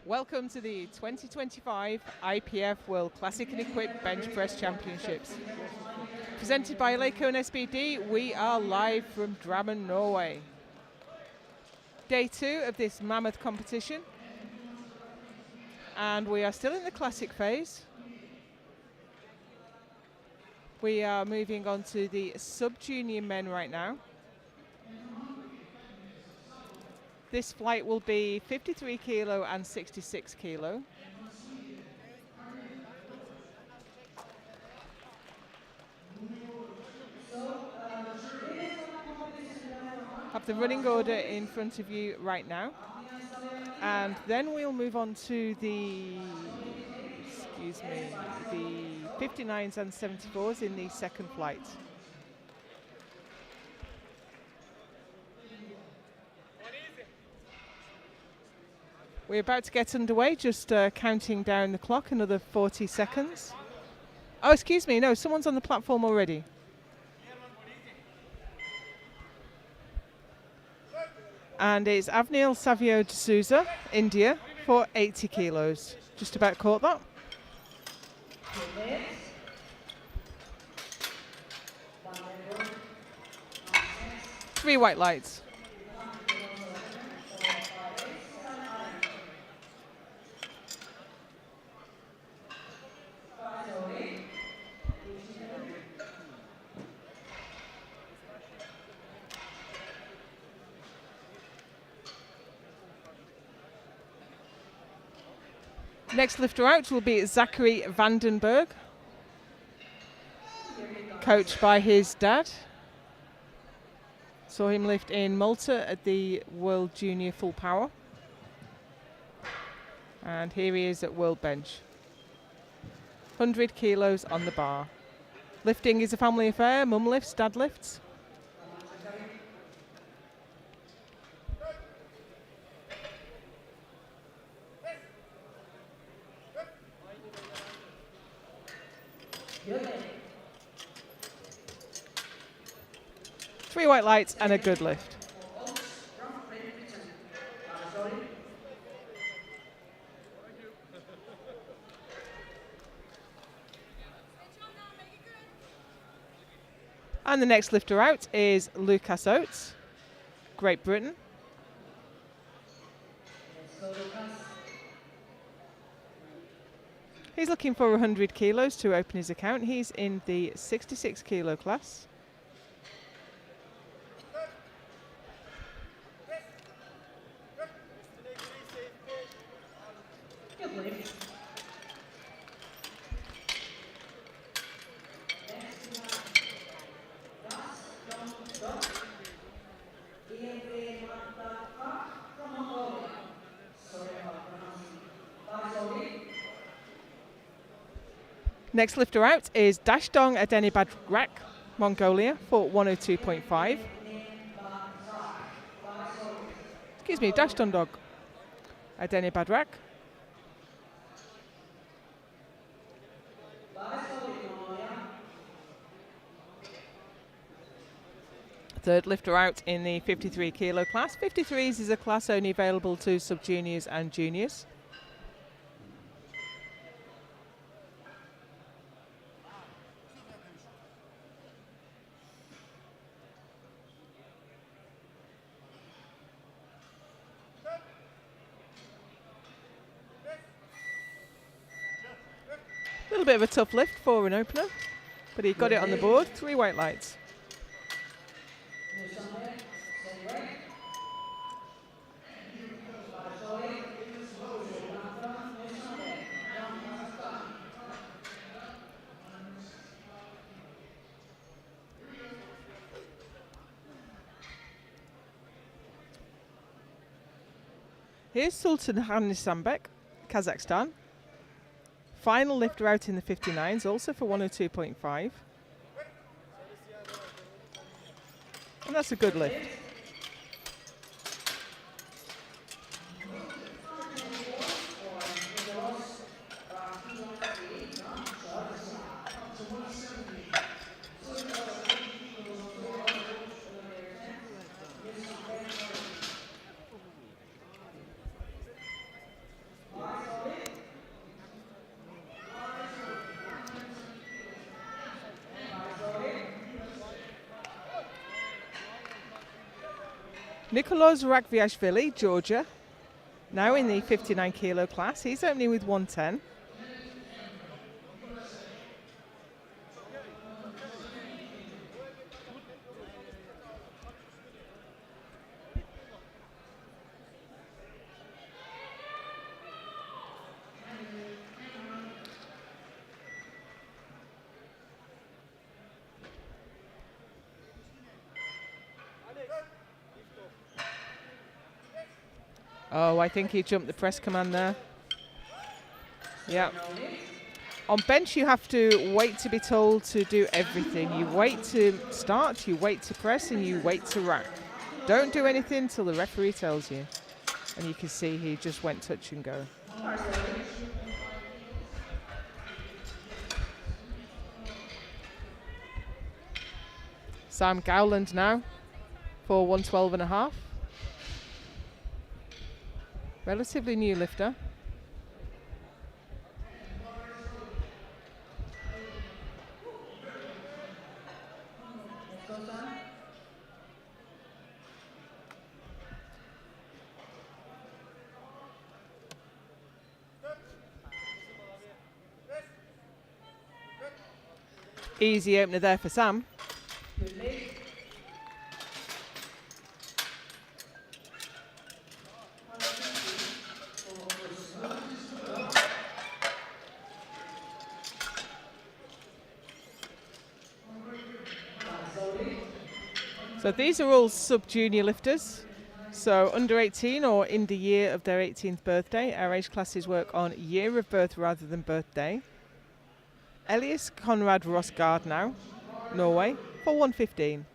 Welcome to the 2025 IPF World Classic and Equipped Bench Press Championships. Presented by Leico and SBD, we are live from Drammen, Norway. Day 2 of this mammoth competition. And we are still in the classic phase. We are moving on to the Subjunior men right now. This flight will be 53 kilo and 66 kilo. Have the running order in front of you right now. And then we'll move on to the 59s and 74s in the second flight. We're about to get underway, just counting down the clock, another 40 seconds. Oh, excuse me, no, someone's on the platform already. And it's Avnil Savio D'Souza, India, for 80 kilos. Just about caught that. Three white lights. Next lifter out will be Zachary Vandenberg, coached by his dad. Saw him lift in Malta at the World Junior Full Power. And here he is at World Bench. 100 kilos on the bar. Lifting is a family affair, mum lifts, dad lifts. Three white lights and a good lift. And the next lifter out is Lucas Oates, Great Britain. He's looking for 100 kilos to open his account. He's in the 66 kilo class. Next lifter out is Dashdong Adenibadrak, Mongolia, for 102.5. Excuse me, Dashdong Adenibadrak. Third lifter out in the 53 kilo class. 53s is a class only available to sub-juniors and juniors. A little bit of a tough lift for an opener, but he got it on the board. Three white lights. Here's Sultan Hanisambek, Kazakhstan. Final lifter out in the 59s, also for 102.5. And that's a good lift. Nikolos Rakviashvili, Georgia, now in the 59 kilo class. He's opening with 110. Oh, I think he jumped the press command there. Yeah. On bench, you have to wait to be told to do everything. You wait to start, you wait to press, and you wait to rack. Don't do anything till the referee tells you. And you can see he just went touch and go. Sam Gowland now for 112.5. Relatively new lifter. Easy opener there for Sam. So these are all sub-junior lifters. So under 18 or in the year of their 18th birthday. Our age classes work on year of birth rather than birthday. Elias Conrad Rosgaard now, Norway, for 115.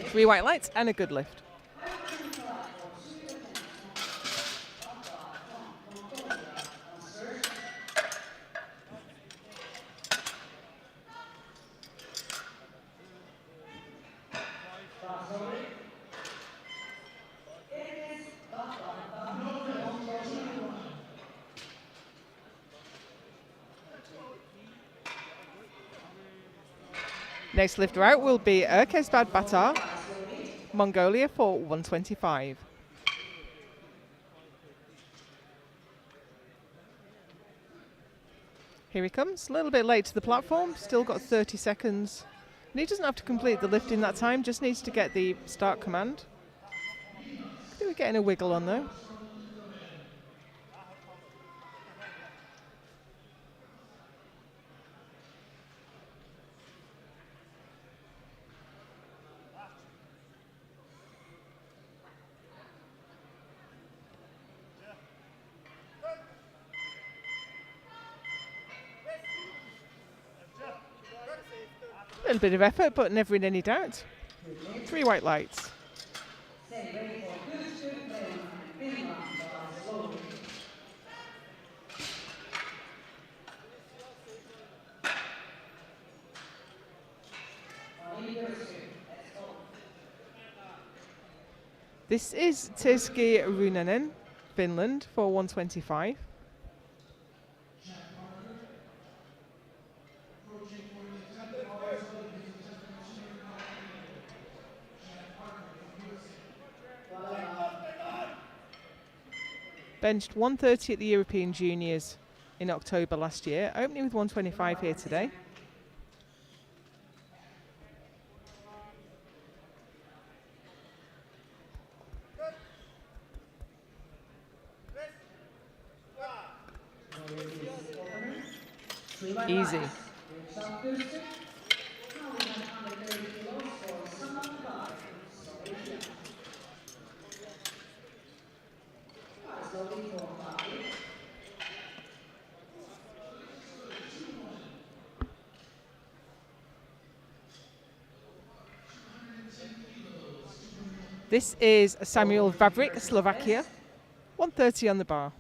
Three white lights and a good lift. Next lifter out will be Erkezbad Batar, Mongolia, for 125. Here he comes, a little bit late to the platform, still got 30 seconds. And he doesn't have to complete the lift in that time, just needs to get the start command. I think we're getting a wiggle on though. A little bit of effort, but never in any doubt. Three white lights. This is Teski Runanen, Finland, for 125. Benched 130 at the European Juniors in October last year, opening with 125 here today. Easy. This is Samuel Vavrik, Slovakia, 130 on the bar.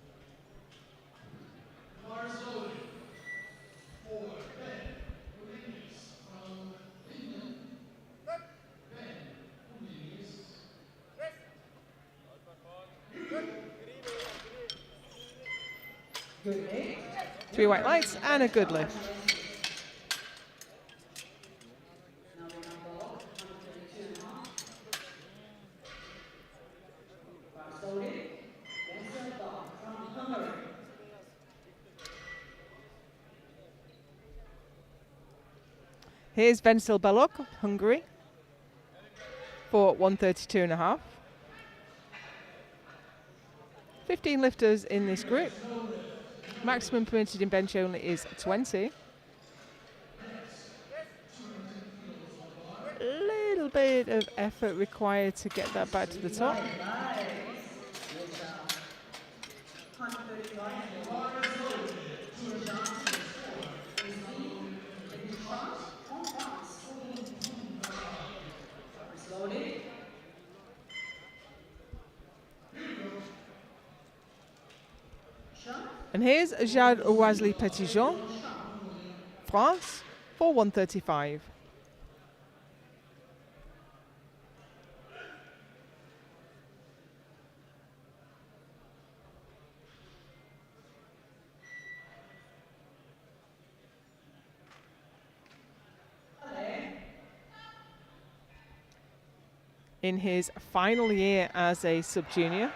3 white lights and a good lift. Here's Vencel Belog, Hungary, for 132.5. 15 lifters in this group. Maximum permitted in bench only is 20. A little bit of effort required to get that back to the top. And here's Jade Oisley Petitjean, France, for 135. In his final year as a sub-junior,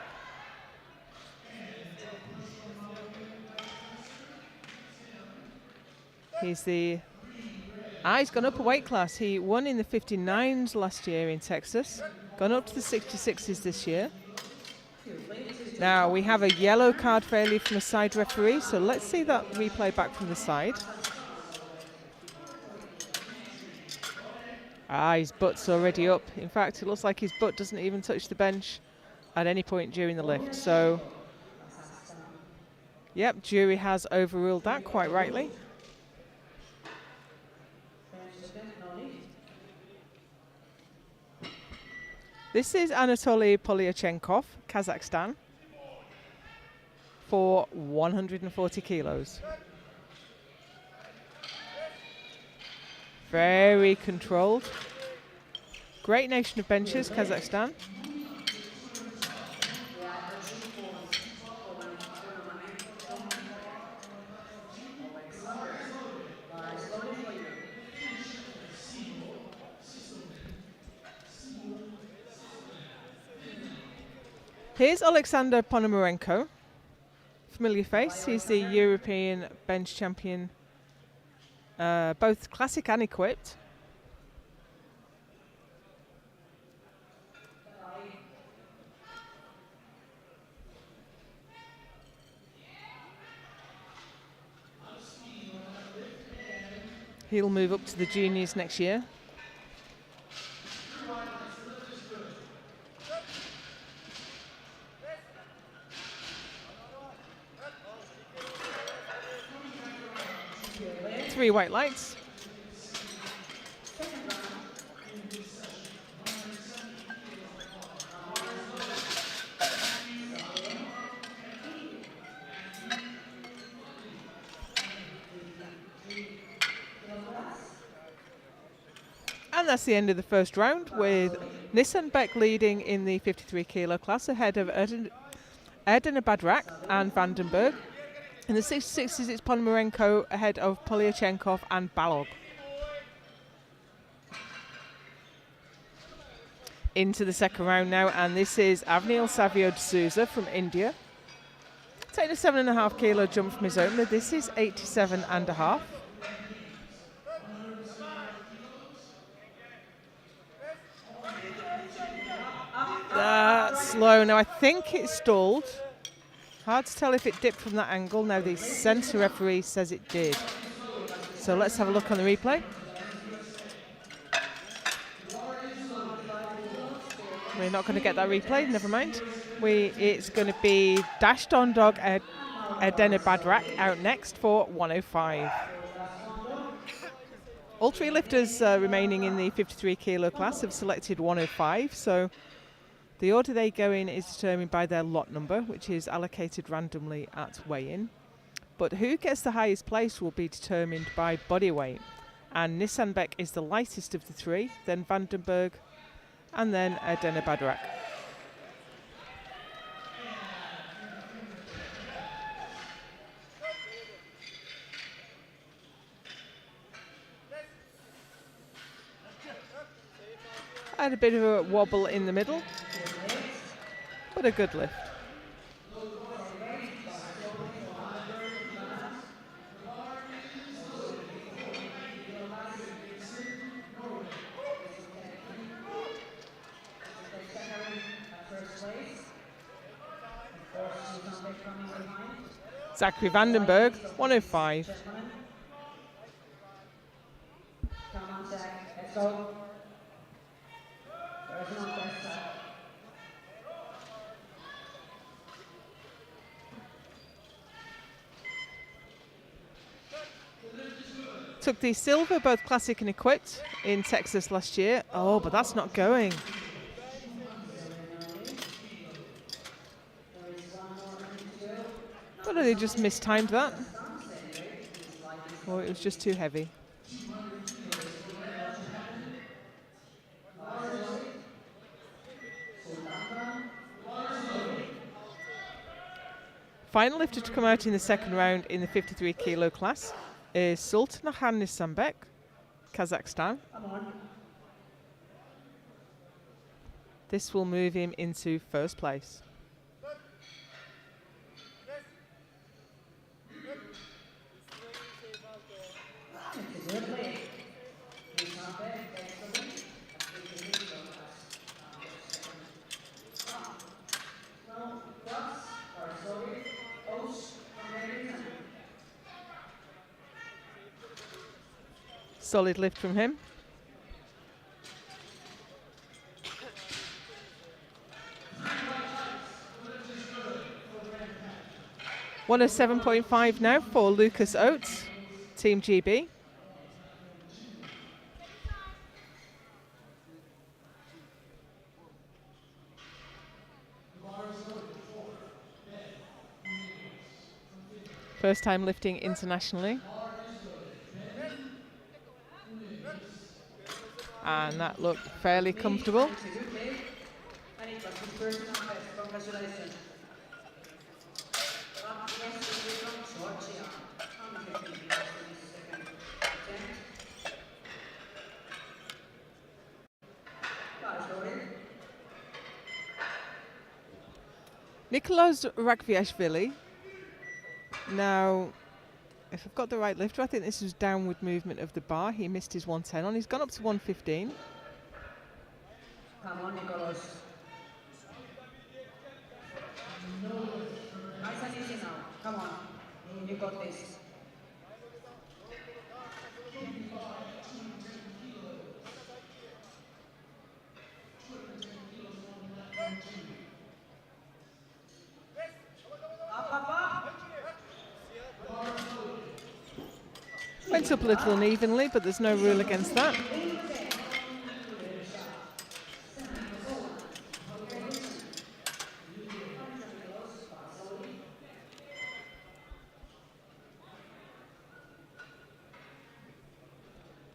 he's gone up a weight class. He won in the 59s last year in Texas, gone up to the 66s this year. Now we have a yellow card failure from a side referee, so let's see that replay back from the side. His butt's already up. In fact, it looks like his butt doesn't even touch the bench at any point during the lift. So, yep, jury has overruled that quite rightly. This is Anatoly Polyachenkov, Kazakhstan, for 140 kilos. Very controlled. Great nation of benchers, Kazakhstan. Here's Alexander Ponomarenko. Familiar face. He's the European bench champion, both classic and equipped. He'll move up to the juniors next year. Three white lights. And that's the end of the first round, with Nissan Beck leading in the 53 kilo class ahead of Erdene Badrak and Vandenberg. In the 66s, it's Ponomarenko ahead of Polyachenkov and Balog. Into the second round now, and this is Avnil Savio D'Souza from India. Taking a 7.5 kilo jump from his opener. This is 87.5. That's slow. Now I think it stalled. Hard to tell if it dipped from that angle. Now the centre referee says it did. So let's have a look on the replay. We're not going to get that replay, never mind. It's going to be Dashed On Dog Erdene Badrak out next for 105. All three lifters remaining in the 53 kilo class have selected 105, so the order they go in is determined by their lot number, which is allocated randomly at weigh-in. But who gets the highest place will be determined by body weight. And Nissan Beck is the lightest of the three, then Vandenberg, and then Erdene Badrak. Had a bit of a wobble in the middle, but a good lift. Zachary Vandenberg, 105. Come on, Zach. Let's go. Personal best. Took the silver, both classic and equipped, in Texas last year. Oh, but that's not going. Whether they just mistimed that, or it was just too heavy. Final lifter to come out in the second round in the 53 kilo class is Sultan Nisambek, Kazakhstan. This will move him into first place. Solid lift from him. One of 7.5 now for Lucas Oates, Team GB. First time lifting internationally. And that looked fairly comfortable. Nikolaus Rakviashvili. Now, if I've got the right lifter, I think this was downward movement of the bar. He missed his 110 on. He's gone up to 115. Come on, Nicholas. Nice and easy now. Come on. You got this. Went up a little unevenly, but there's no rule against that.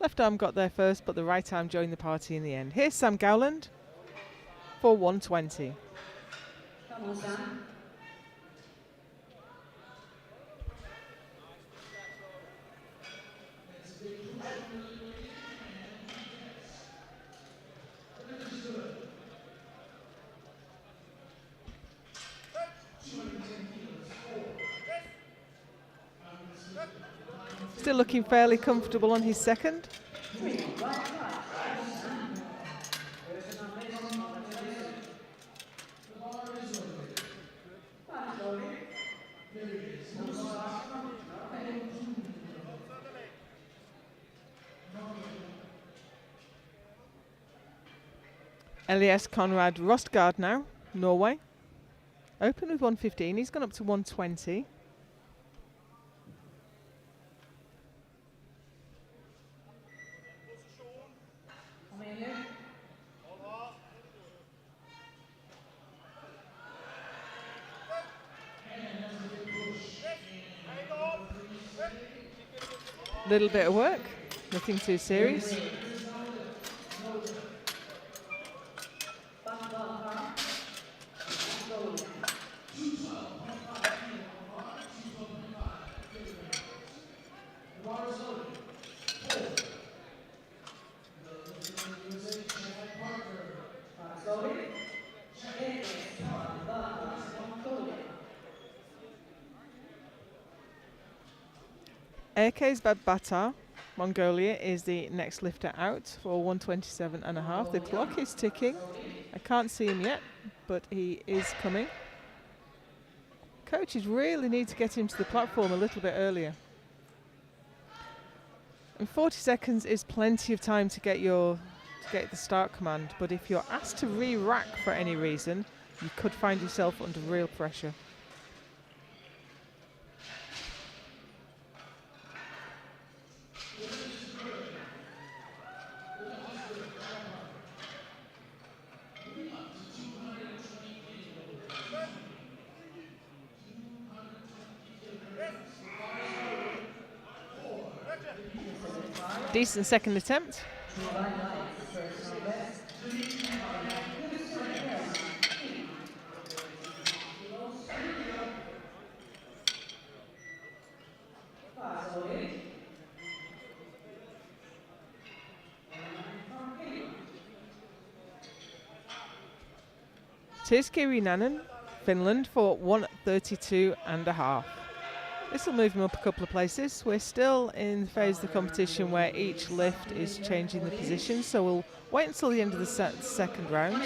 Left arm got there first, but the right arm joined the party in the end. Here's Sam Gowland for 120. Come on, Sam. Still looking fairly comfortable on his second. Elias Conrad Rostgaard now, Norway. Open with 115, he's gone up to 120. Little bit of work, nothing too serious. Erkes Babata, Mongolia, is the next lifter out for 127.5. The clock is ticking. I can't see him yet, but he is coming. Coaches really need to get him to the platform a little bit earlier. And 40 seconds is plenty of time to get the start command, but if you're asked to re-rack for any reason, you could find yourself under real pressure. Decent second attempt. Tirski Rinanen, Finland, for 132.5. This will move him up a couple of places. We're still in the phase of the competition where each lift is changing the position, so we'll wait until the end of the second round.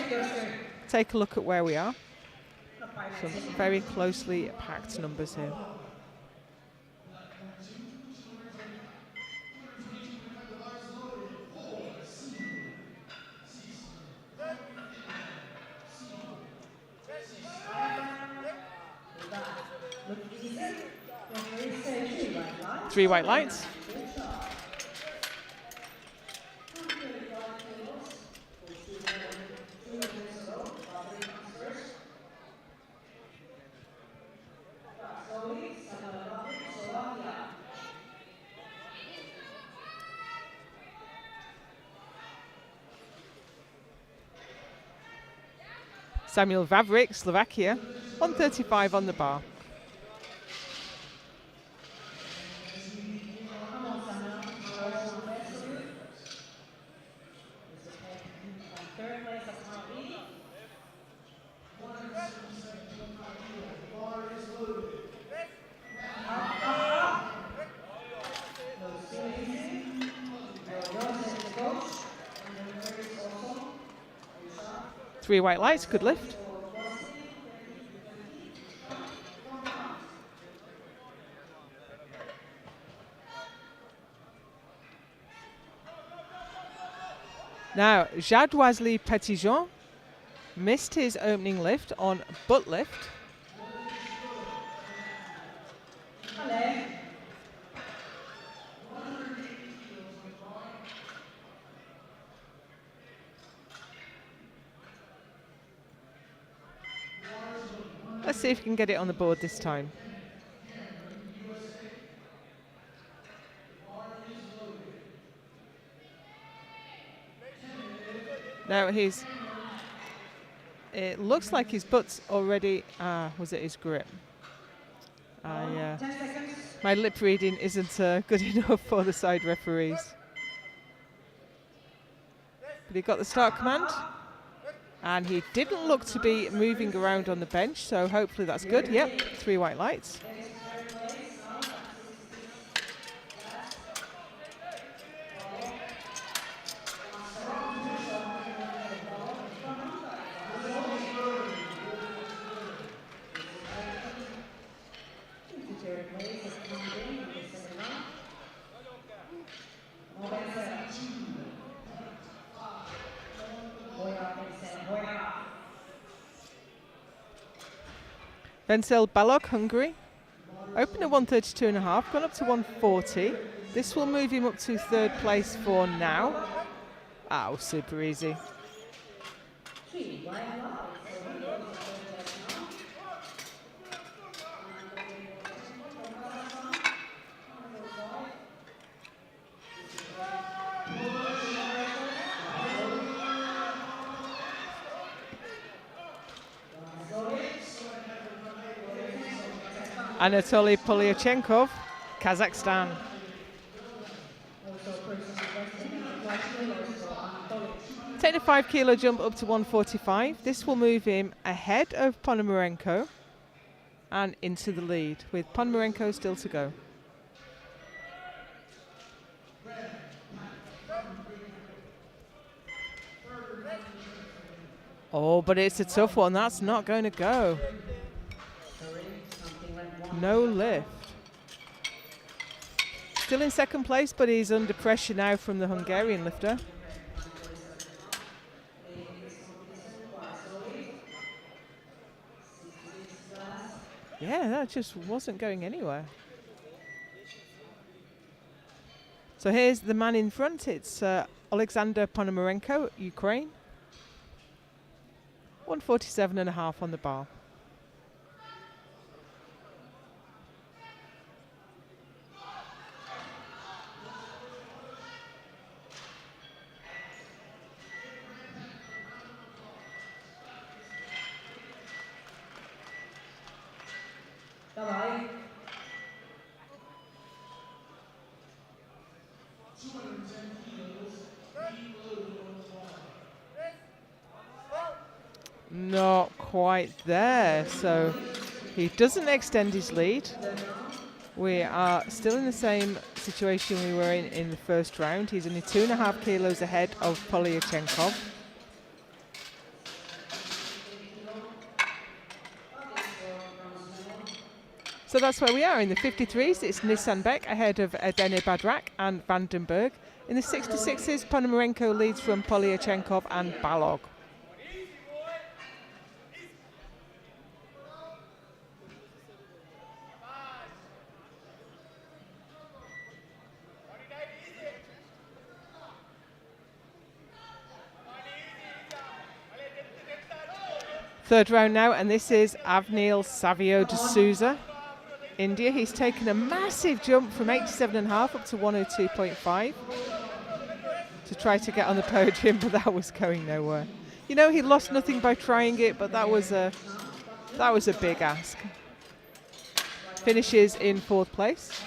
Take a look at where we are. Some very closely packed numbers here. Three white lights. Samuel Vavrik, Slovakia, 135 on the bar. Three white lights, good lift. Now, Jadwazli Petitjean missed his opening lift on butt lift. Let's see if we can get it on the board this time. Now it looks like his butt's already, was it his grip? My lip reading isn't good enough for the side referees. But he got the start command. And he didn't look to be moving around on the bench, so hopefully that's good. Yep, three white lights. Vencel Balog, Hungary, opened at 132.5, gone up to 140. This will move him up to third place for now. Oh, super easy. Anatoly Polyachenkov, Kazakhstan. Take the 5 kilo jump up to 145. This will move him ahead of Ponomarenko and into the lead, with Ponomarenko still to go. Oh, but it's a tough one. That's not going to go. No lift. Still in second place, but he's under pressure now from the Hungarian lifter. Yeah, that just wasn't going anywhere. So here's the man in front. It's Alexander Ponomarenko, Ukraine. 147.5 on the bar. Давай. Not quite there, so he doesn't extend his lead. We are still in the same situation we were in the first round. He's only 2.5 kilos ahead of Polyachenkov. So that's where we are. In the 53s, it's Nissan Beck ahead of Edene Badrak and Vandenberg. In the 66s, Ponomarenko leads from Polyachenkov and Balog. Third round now, and this is Avnil Savio de Souza, India. He's taken a massive jump from 87.5 up to 102.5 to try to get on the podium, but that was going nowhere. You know, he lost nothing by trying it, but that was a big ask. Finishes in 4th place.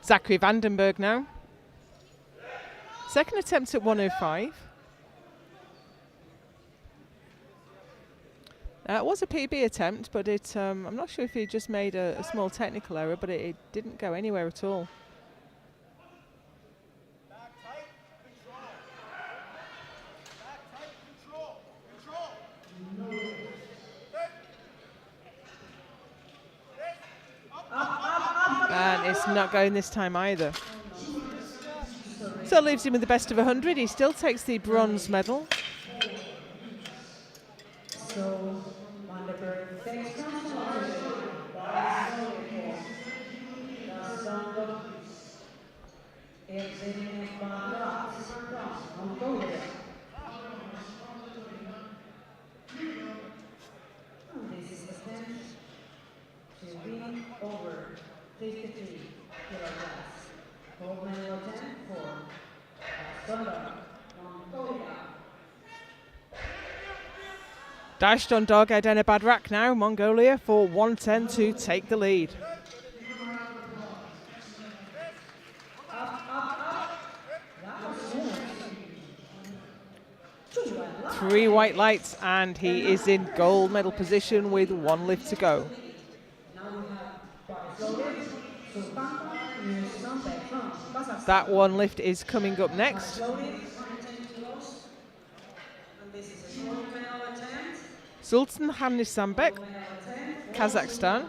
Zachary Vandenberg now. Second attempt at 105. It was a PB attempt, but I'm not sure if he just made a small technical error, but it didn't go anywhere at all. And it's not going this time either. So it leaves him with the best of 100. He still takes the bronze medal. So, Vandenberg takes this is the attempt to win over 53 kilograms. Gold medal attempt for Alexander Mongolia. Dashed on dog Edene Badrak now, Mongolia, for 110 to take the lead. Three white lights, and he is in gold medal position with 1 lift to go. That 1 lift is coming up next. Sultan Hamnisambek, Kazakhstan,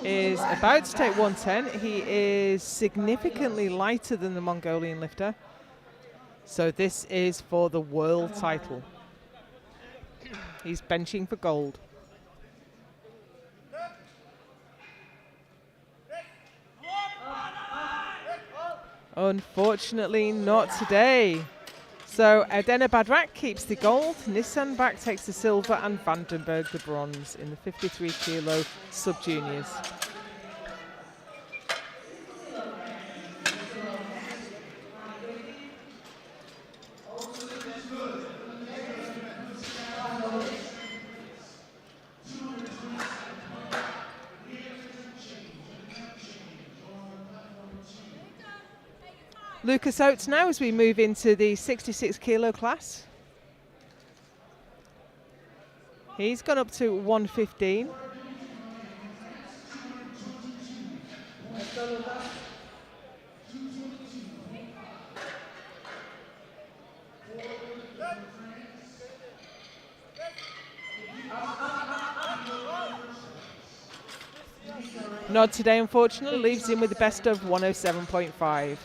is about to take 110. He is significantly lighter than the Mongolian lifter. So this is for the world title. He's benching for gold. Unfortunately, not today. So Edene Badrak keeps the gold, Nissan Beck takes the silver, and Vandenberg the bronze in the 53 kilo sub-juniors. Lucas Oates now as we move into the 66 kilo class. He's gone up to 115. Nod today, unfortunately, leaves him with the best of 107.5.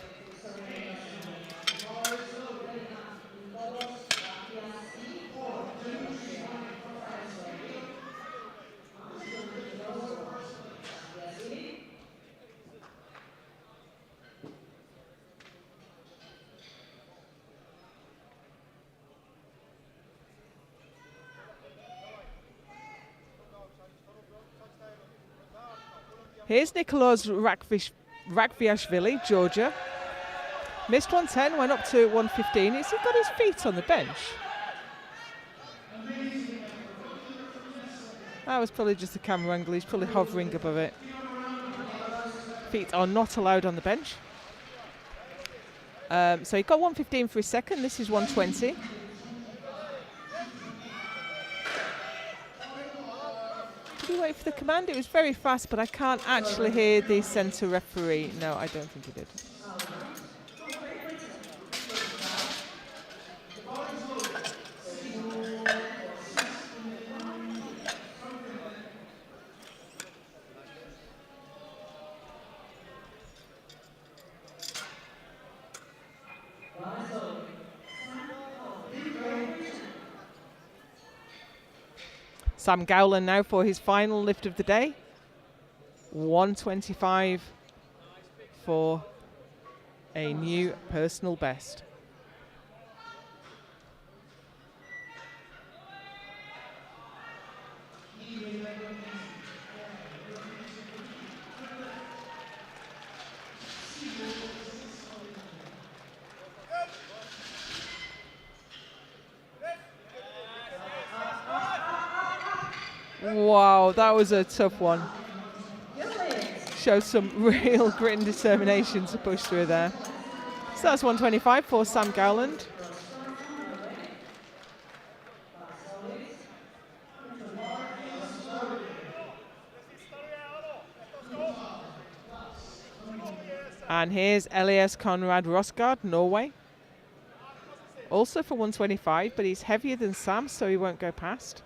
Here's Nikolaos Rakviashvili, Georgia. Missed 110, went up to 115. He's got his feet on the bench. That was probably just a camera angle. He's probably hovering above it. Feet are not allowed on the bench. So he got 115 for his second. This is 120. Did he wait for the command? It was very fast, but I can't actually hear the centre referee. No, I don't think he did. Sam Gowland now for his final lift of the day. 125 for a new personal best. Wow, that was a tough one. Showed some real grit and determination to push through there. So that's 125 for Sam Gowland. And here's Elias Conrad Rosgaard, Norway. Also for 125, but he's heavier than Sam, so he won't go past.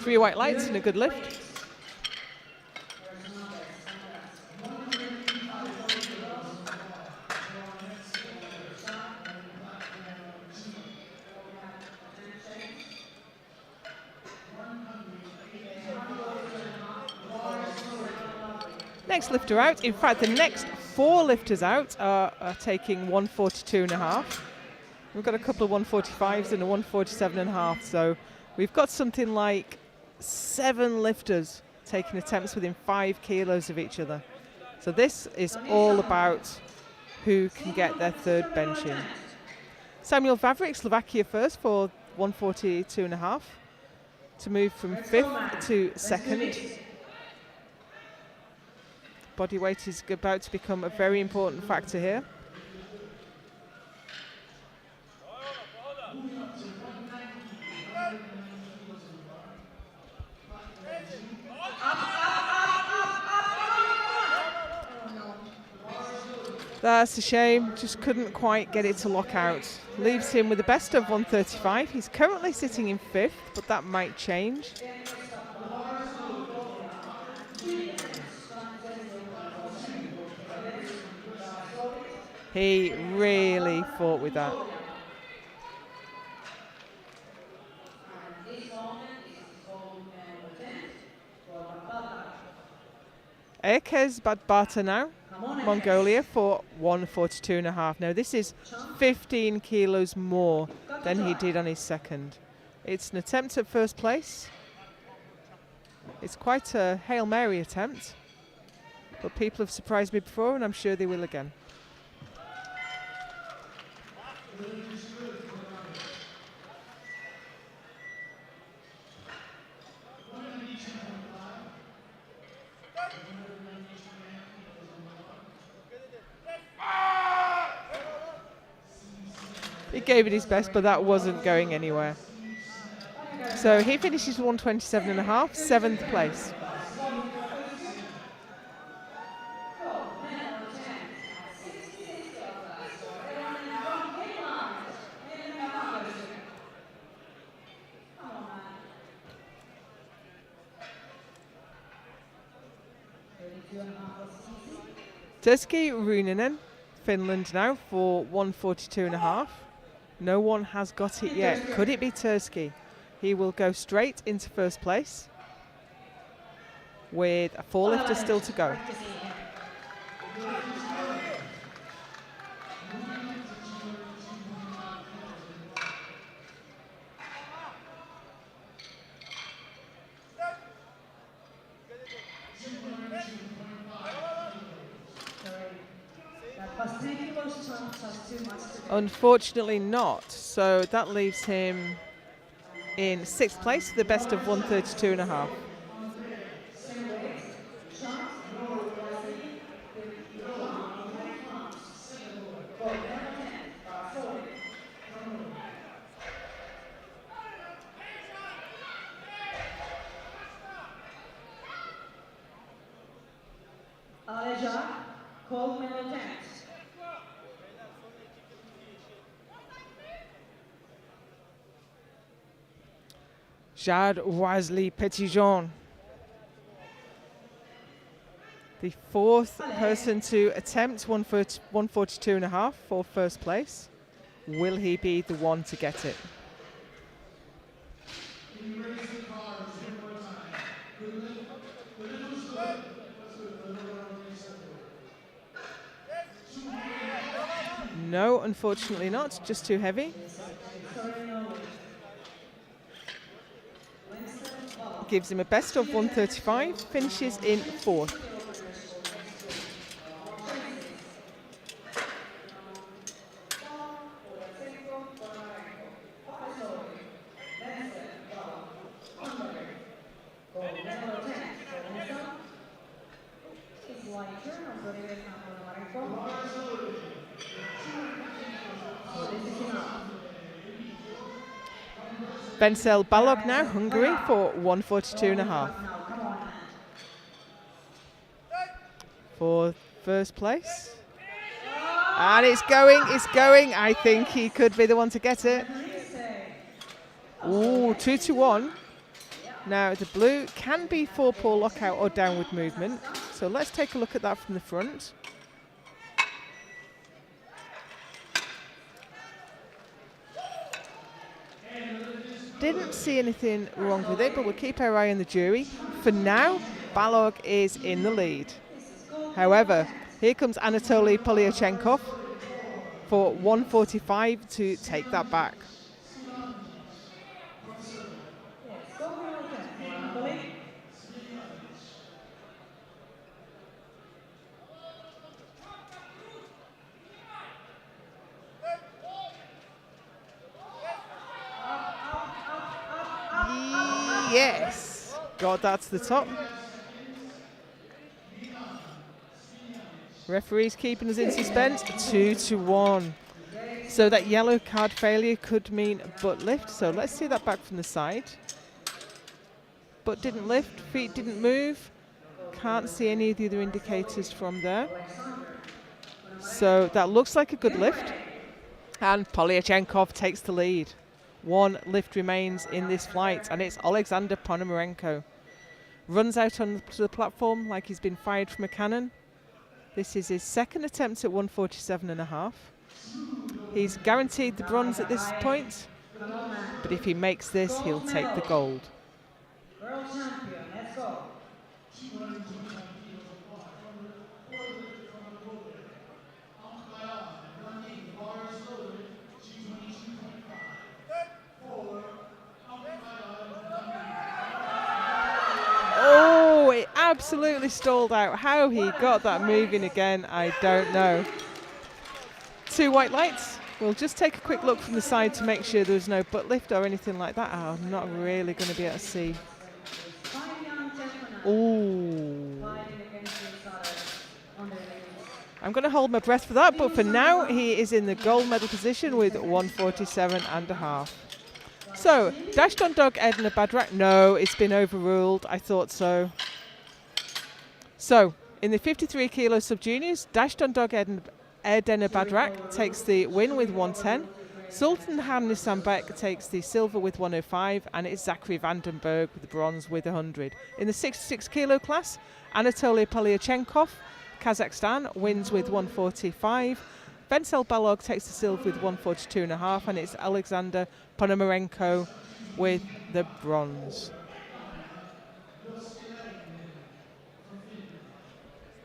Three white lights and a good lift. Next lifter out. In fact, the next four lifters out are taking 142.5. We've got a couple of 145s and a 147.5. So we've got something like 7 lifters taking attempts within 5 kilos of each other. So this is all about who can get their third bench in. Samuel Vavrik, Slovakia first for 142.5 to move from 5th to 2nd. Body weight is about to become a very important factor here. That's a shame, just couldn't quite get it to lock out. Leaves him with the best of 135. He's currently sitting in 5th, but that might change. He really fought with that. Erkez Batbata now, Mongolia for 142.5. Now this is 15 kilos more than he did on his second. It's an attempt at first place. It's quite a Hail Mary attempt, but people have surprised me before, and I'm sure they will again. He gave it his best, but that wasn't going anywhere. So he finishes 127.5, 7th place. Turski Ruunanen, Finland now for 142.5. No one has got it yet. Could it be Turski? He will go straight into first place with a 4-lifter still to go. Unfortunately not. So that leaves him in 6th place, the best of 132.5. Jad Wesley Petitjean, the 4th person to attempt 142.5 for first place. Will he be the one to get it? No, unfortunately not, just too heavy. Gives him a best of 135, finishes in 4th. Vencel Balog now, Hungary, for 142.5. For first place. And it's going. I think he could be the one to get it. Ooh, 2-1. Now, the blue can be for poor lockout or downward movement. So let's take a look at that from the front. Didn't see anything wrong with it, but we'll keep our eye on the jury. For now, Balog is in the lead. However, here comes Anatoly Polyachenkov for 145 to take that back. Yes, got that to the top. Referee's keeping us in suspense, 2-1. So that yellow card failure could mean butt lift. So let's see that back from the side. Butt didn't lift, feet didn't move. Can't see any of the other indicators from there. So that looks like a good lift. And Polyachenkov takes the lead. 1 lift remains in this flight, and it's Alexander Ponomarenko. Runs out onto the platform like he's been fired from a cannon. This is his 2nd attempt at 147.5. He's guaranteed the bronze at this point, but if he makes this, he'll take the gold. World champion, let's go. absolutely stalled out. How he got that moving again, I don't know. 2 white lights. We'll just take a quick look from the side to make sure there's no butt lift or anything like that. Oh, I'm not really going to be able to see. Ooh. I'm going to hold my breath for that, but for now he is in the gold medal position with 147.5. So, Dashed on Dog Edna Badrak. No, it's been overruled. I thought so. So, in the 53 kilo sub-juniors, Dashed on Dog Edna Badrak takes the win with 110. Sultan Hamnisambek takes the silver with 105, and it's Zachary Vandenberg with the bronze with 100. In the 66 kilo class, Anatoly Polyachenkov, Kazakhstan, wins with 145. Vencel Balog takes the silver with 142.5, and it's Alexander Ponomarenko with the bronze.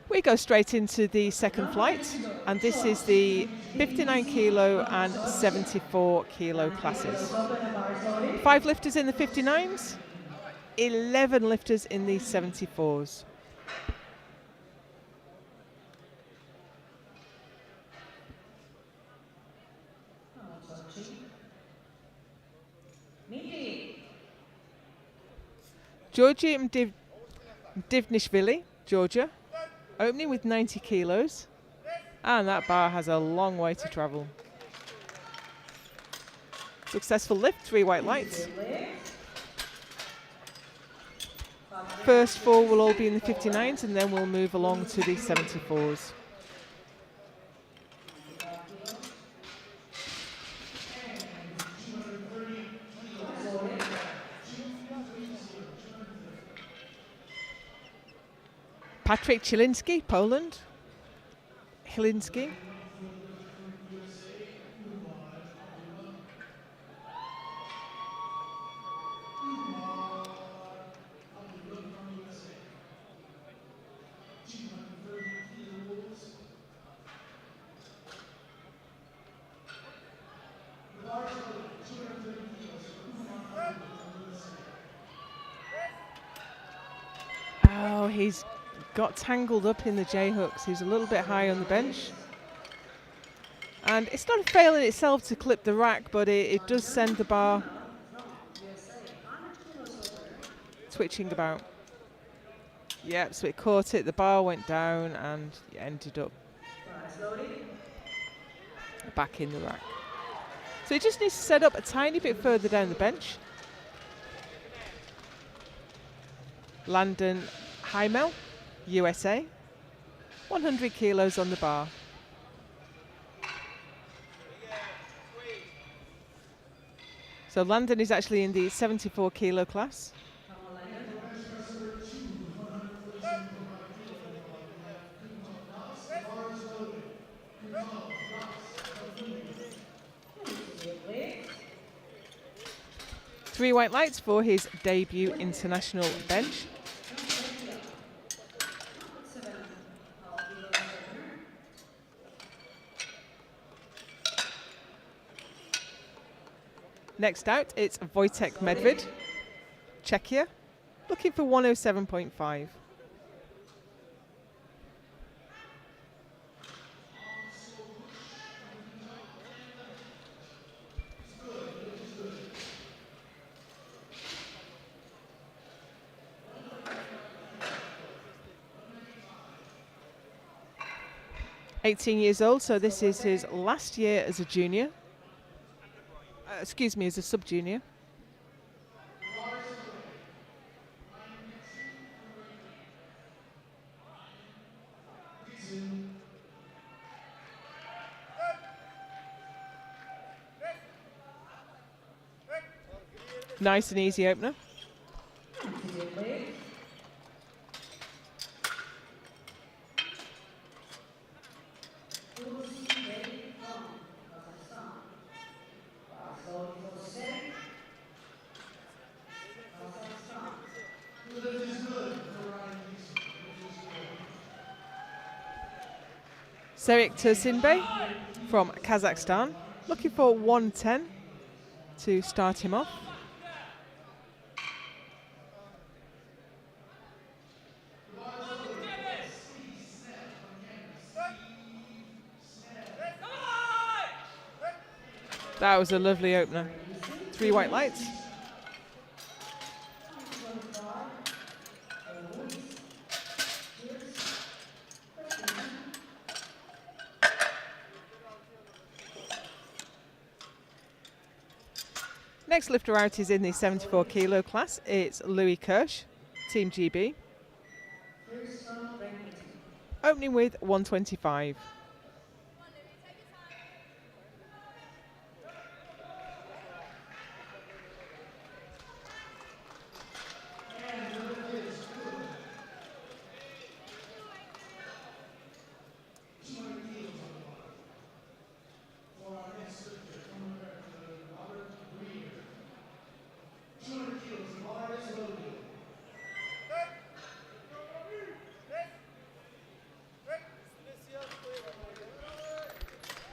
We go straight into the second flight, and this is the 59 kilo and 74 kilo classes. 5 lifters in the 59s, 11 lifters in the 74s. Georgia Mdivnishvili, Georgia, opening with 90 kilos, and that bar has a long way to travel. Successful lift, 3 white lights. First 4 will all be in the 59s, and then we'll move along to the 74s. Patrick Chilinski, Poland. Chilinski. Oh, he's got tangled up in the J-hooks. He's a little bit high on the bench. And it's not a fail in itself to clip the rack, but it does send the bar twitching about. Yep, so it caught it, the bar went down, and it ended up back in the rack. So he just needs to set up a tiny bit further down the bench. Landon Heimel, USA, 100 kilos on the bar. So Landon is actually in the 74 kilo class. Three white lights for his debut international bench. Next out, it's Wojtek Medved, Czechia, looking for 107.5. (18 years old, so this is his last year as a junior. Excuse me, as a sub-junior. Nice and easy opener. Serik Tursinbey from Kazakhstan, looking for 110 to start him off. That was a lovely opener. 3 white lights. Next lifter out is in the 74 kilo class. It's Louis Kirsch, Team GB. Opening with 125.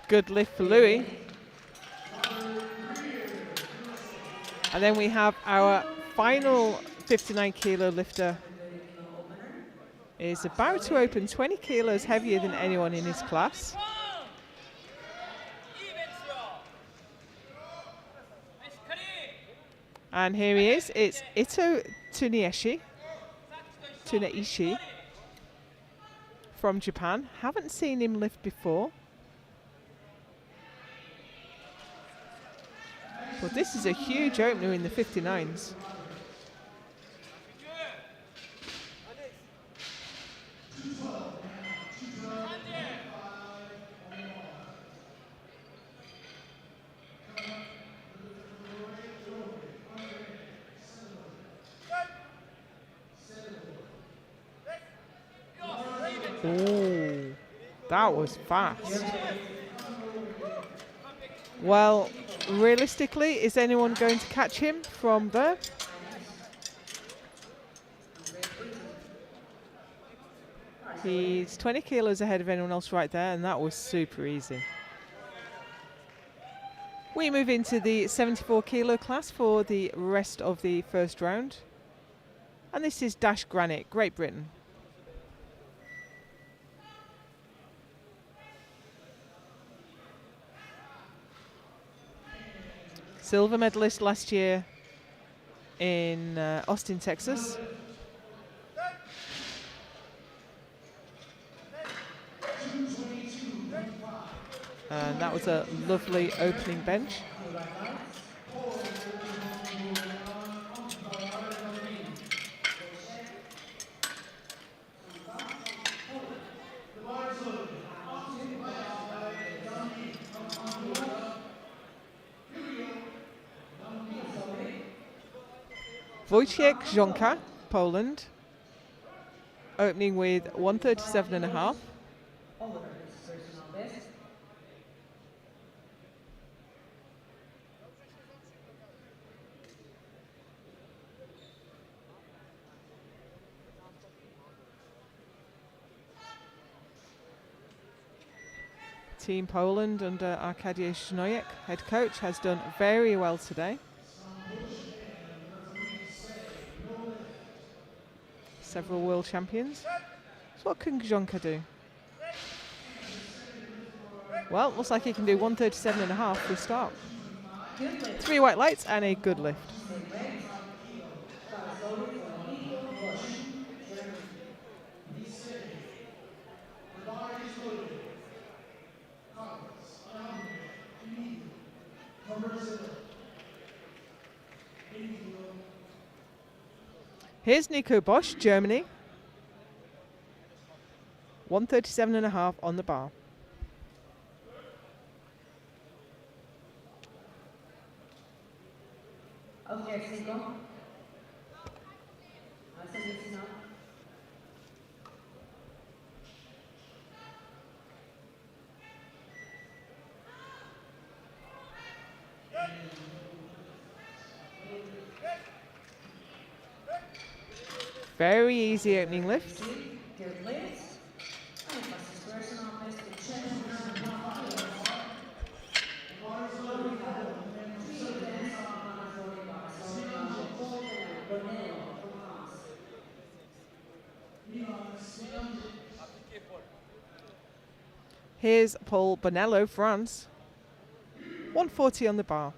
Good lift for Louis. And then we have our final 59 kilo lifter. Is about to open 20 kilos heavier than anyone in his class. And here he is. It's Ito Tsuneishi from Japan. Haven't seen him lift before. But this is a huge opener in the 59s. Oh, that was fast. Well, realistically, is anyone going to catch him from there? He's 20 kilos ahead of anyone else right there, and that was super easy. We move into the 74 kilo class for the rest of the first round. And this is Dash Granite, Great Britain. Silver medalist last year in Austin, Texas. And that was a lovely opening bench. Wojciech Żonka, Poland, opening with 137.5. Team Poland under Arkadiusz Sznojek, head coach, has done very well today. Several world champions. So what can Żonka do? Well, looks like he can do 137.5 for a start. 3 white lights and a good lift. Here's Nico Bosch, Germany. 137.5 on the bar. Okay, Nico. Very easy opening lift. Here's Paul Bonello, France. 140 on the bar.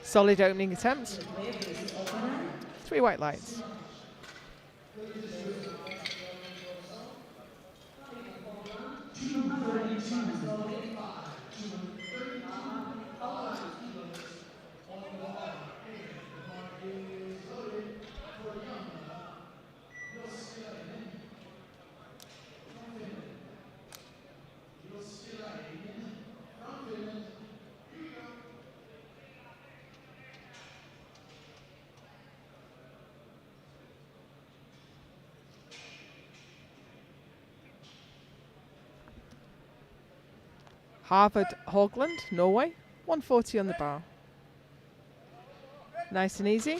Solid opening attempt. 3 white lights. Harvard Hogland, Norway, 140 on the bar. Nice and easy.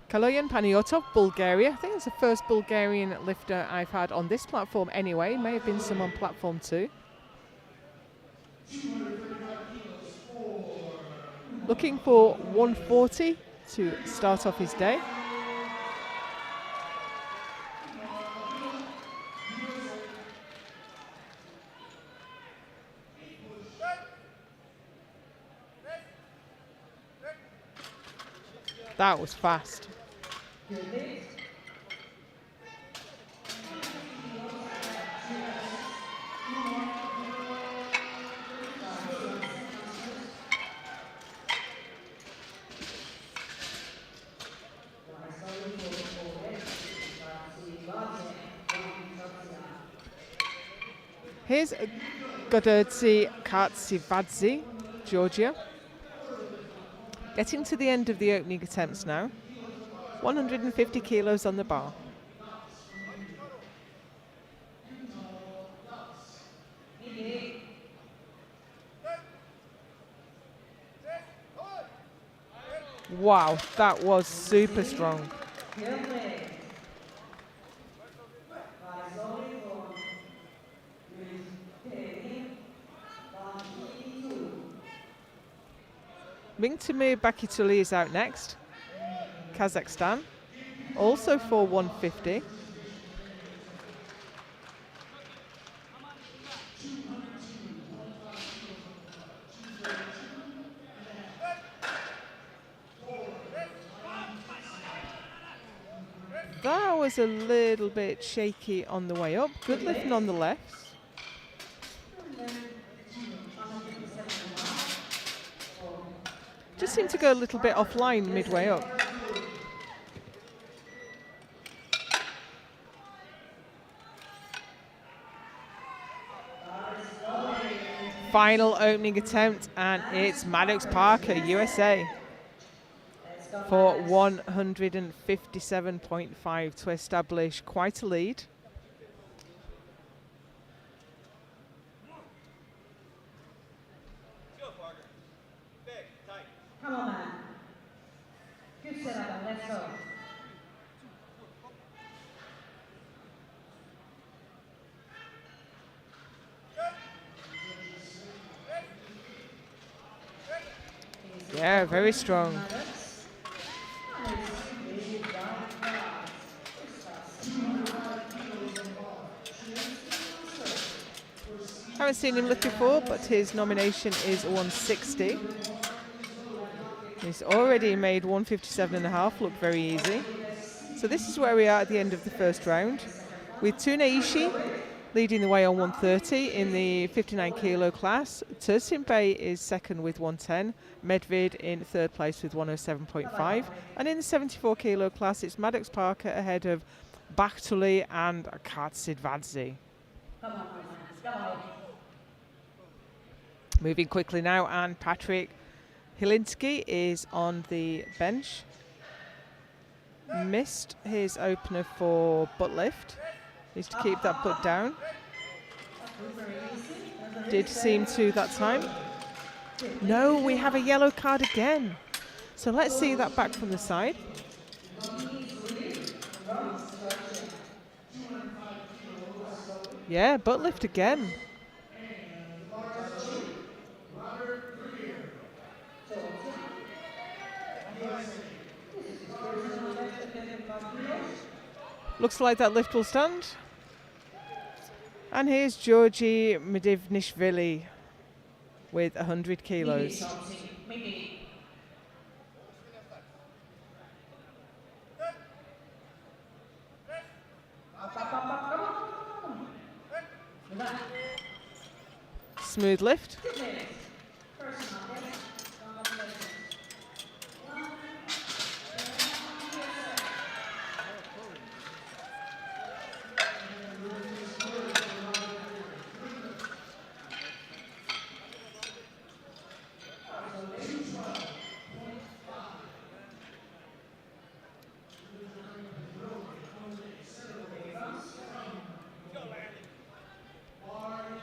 Kaloyan Paniotov, Bulgaria. I think it's the first Bulgarian lifter I've had on this platform anyway. May have been some on platform 2. Looking for 140 to start off his day. That was fast. Here's Goderdzi Kartsivadze, Georgia. Getting to the end of the opening attempts now. 150 kilos on the bar. Wow, that was super strong. Mingtamir Bakituli is out next. Kazakhstan, also for 150. That was a little bit shaky on the way up. Good lifting on the left. Just seemed to go a little bit offline midway up. Final opening attempt, and it's Maddox Parker, USA, for 157.5 to establish quite a lead. Come on, man. Good setup, let's go. Yeah, very strong. Haven't seen him lift before, but his nomination is 160. He's already made 157.5 look very easy. So this is where we are at the end of the first round, with Tuneishi leading the way on 130 in the 59 kilo class. Tursin Bey is second with 110. Medvid in third place with 107.5. And in the 74 kilo class, it's Maddox Parker ahead of Bakhtuli and Kartsidvadze. Moving quickly now, and Patrick Hilinski is on the bench. Missed his opener for butt lift. Needs to keep that butt down. Did seem to that time. No, we have a yellow card again. So let's see that back from the side. Yeah, butt lift again. Looks like that lift will stand. And here's Georgi Medivnishvili with 100 kilos. Smooth lift.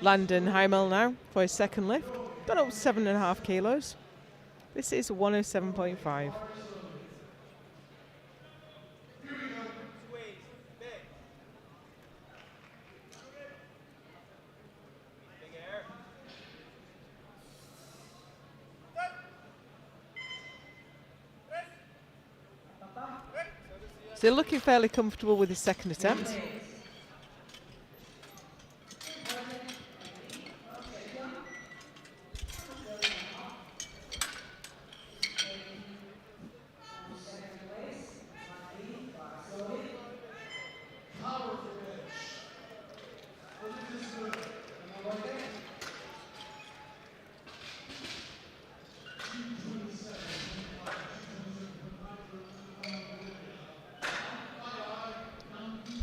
Landon Heimel now for his second lift. Got up 7.5 kilos. This is 107.5. So looking fairly comfortable with his second attempt.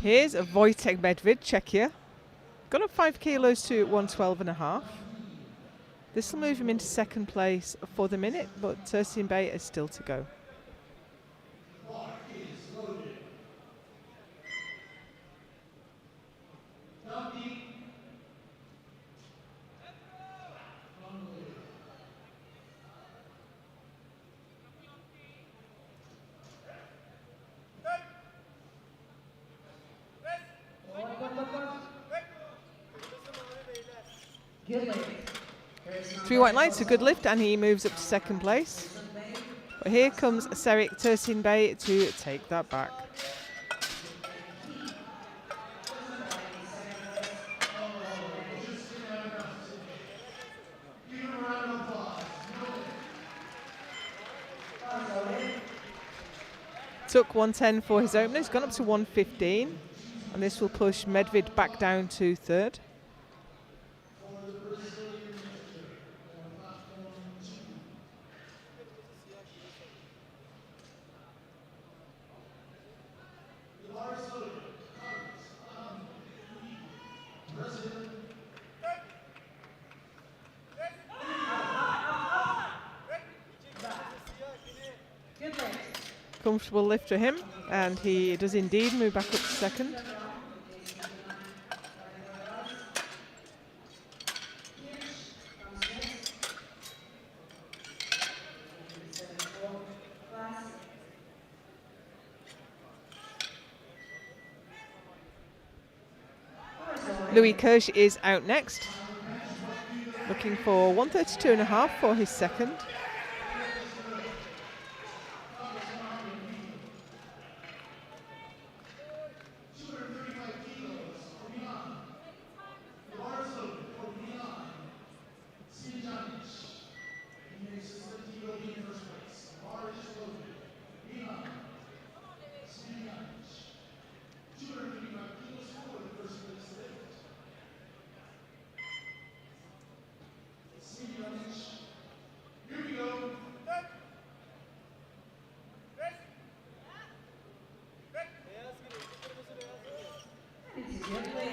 Here's a Wojtek Medved, Czechia. Got up 5 kilos to 112.5. This will move him into second place for the minute, but Tursin Bay is still to go. Three white lights, a good lift, and he moves up to second place. But here comes Serik Tursin Bay to take that back. Took 110 for his opener, he's gone up to 115, and this will push Medved back down to third. Comfortable lift for him, and he does indeed move back up to second. Louis Kirsch is out next, looking for 132.5 for his second.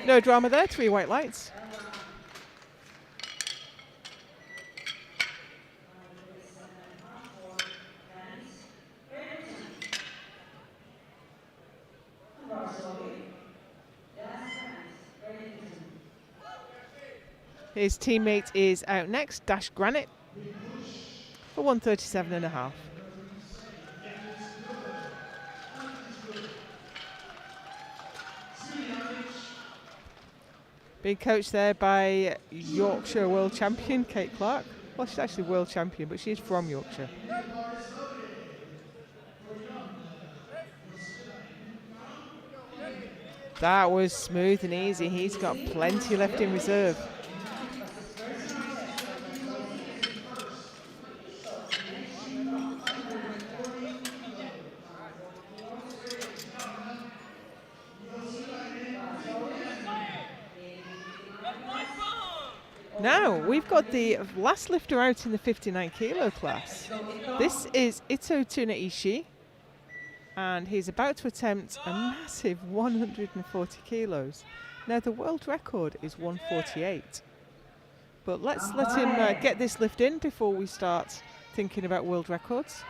No drama there, 3 white lights. His teammate is out next, Dash Granite, for 137.5. Being coached there by Yorkshire World Champion Kate Clark. Well, she's actually World Champion, but she's from Yorkshire. That was smooth and easy. He's got plenty left in reserve. Now, we've got the last lifter out in the 59 kilo class. This is Ito Tsunaishi, and he's about to attempt a massive 140 kilos. Now, the world record is 148. But let's let him get this lift in before we start thinking about world records.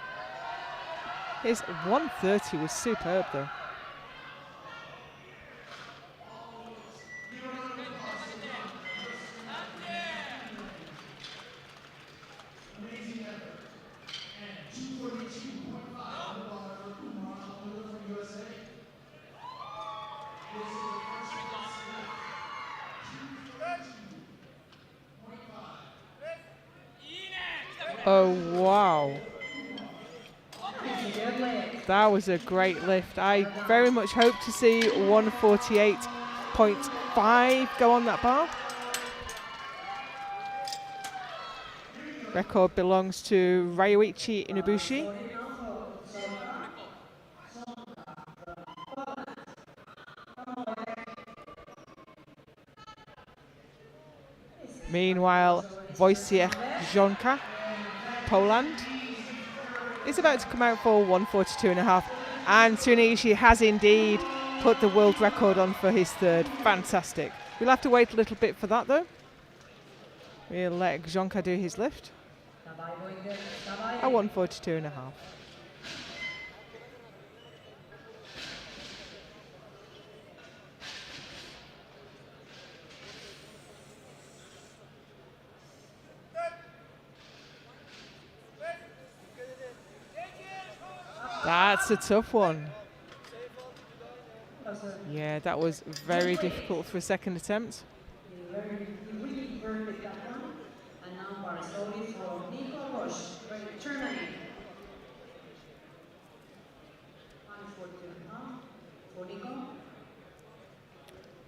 His 130 was superb, though. Oh, wow. That was a great lift. I very much hope to see 148.5 go on that bar. Record belongs to Ryoichi Inabushi. Meanwhile, Wojciech Żonka, Poland, is about to come out for 142.5, and Tsunaishi has indeed put the world record on for his third. Fantastic. We'll have to wait a little bit for that, though. We'll let Żonka do his lift at 142.5. That's a tough one. Yeah, that was very difficult for a second attempt.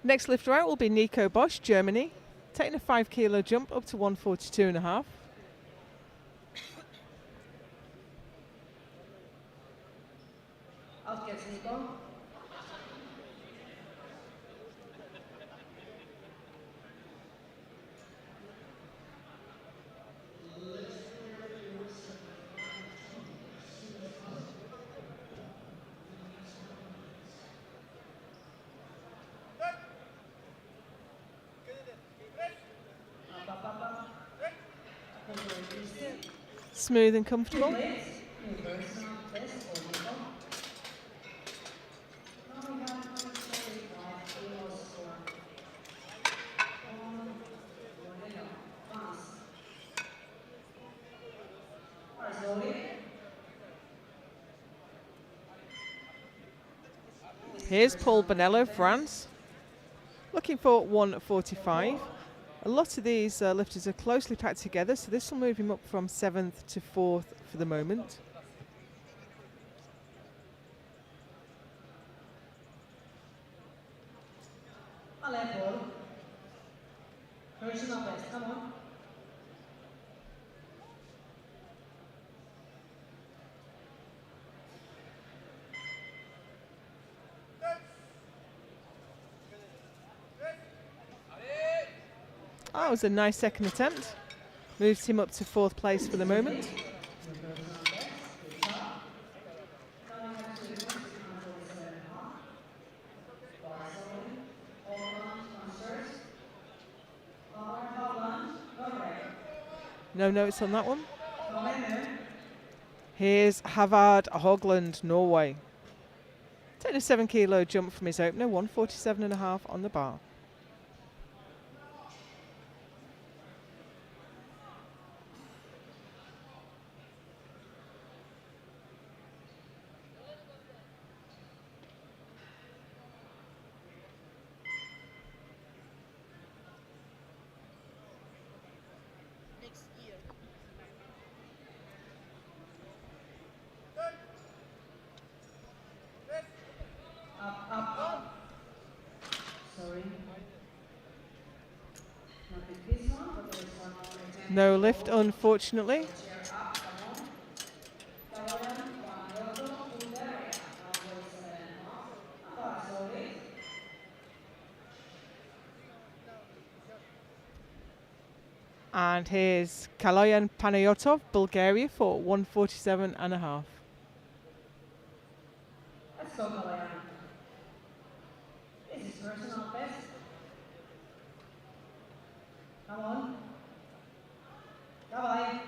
Next lifter out will be Nico Bosch, Germany, taking a 5 kilo jump up to 142.5. Smooth and comfortable. Here's Paul Bonello, France, looking for 145. A lot of these lifters are closely packed together, so this will move him up from 7th to 4th for the moment. Come on. That was a nice second attempt. Moves him up to 4th place for the moment. No notes on that one. Here's Havard Hogland, Norway. Taking a 7 kilo jump from his opener, 147.5 on the bar. No lift, unfortunately. And here's Kaloyan Panayotov, Bulgaria, for 147.5. Let's go, Kaloyan. This is personal best. Come on. Bye-bye.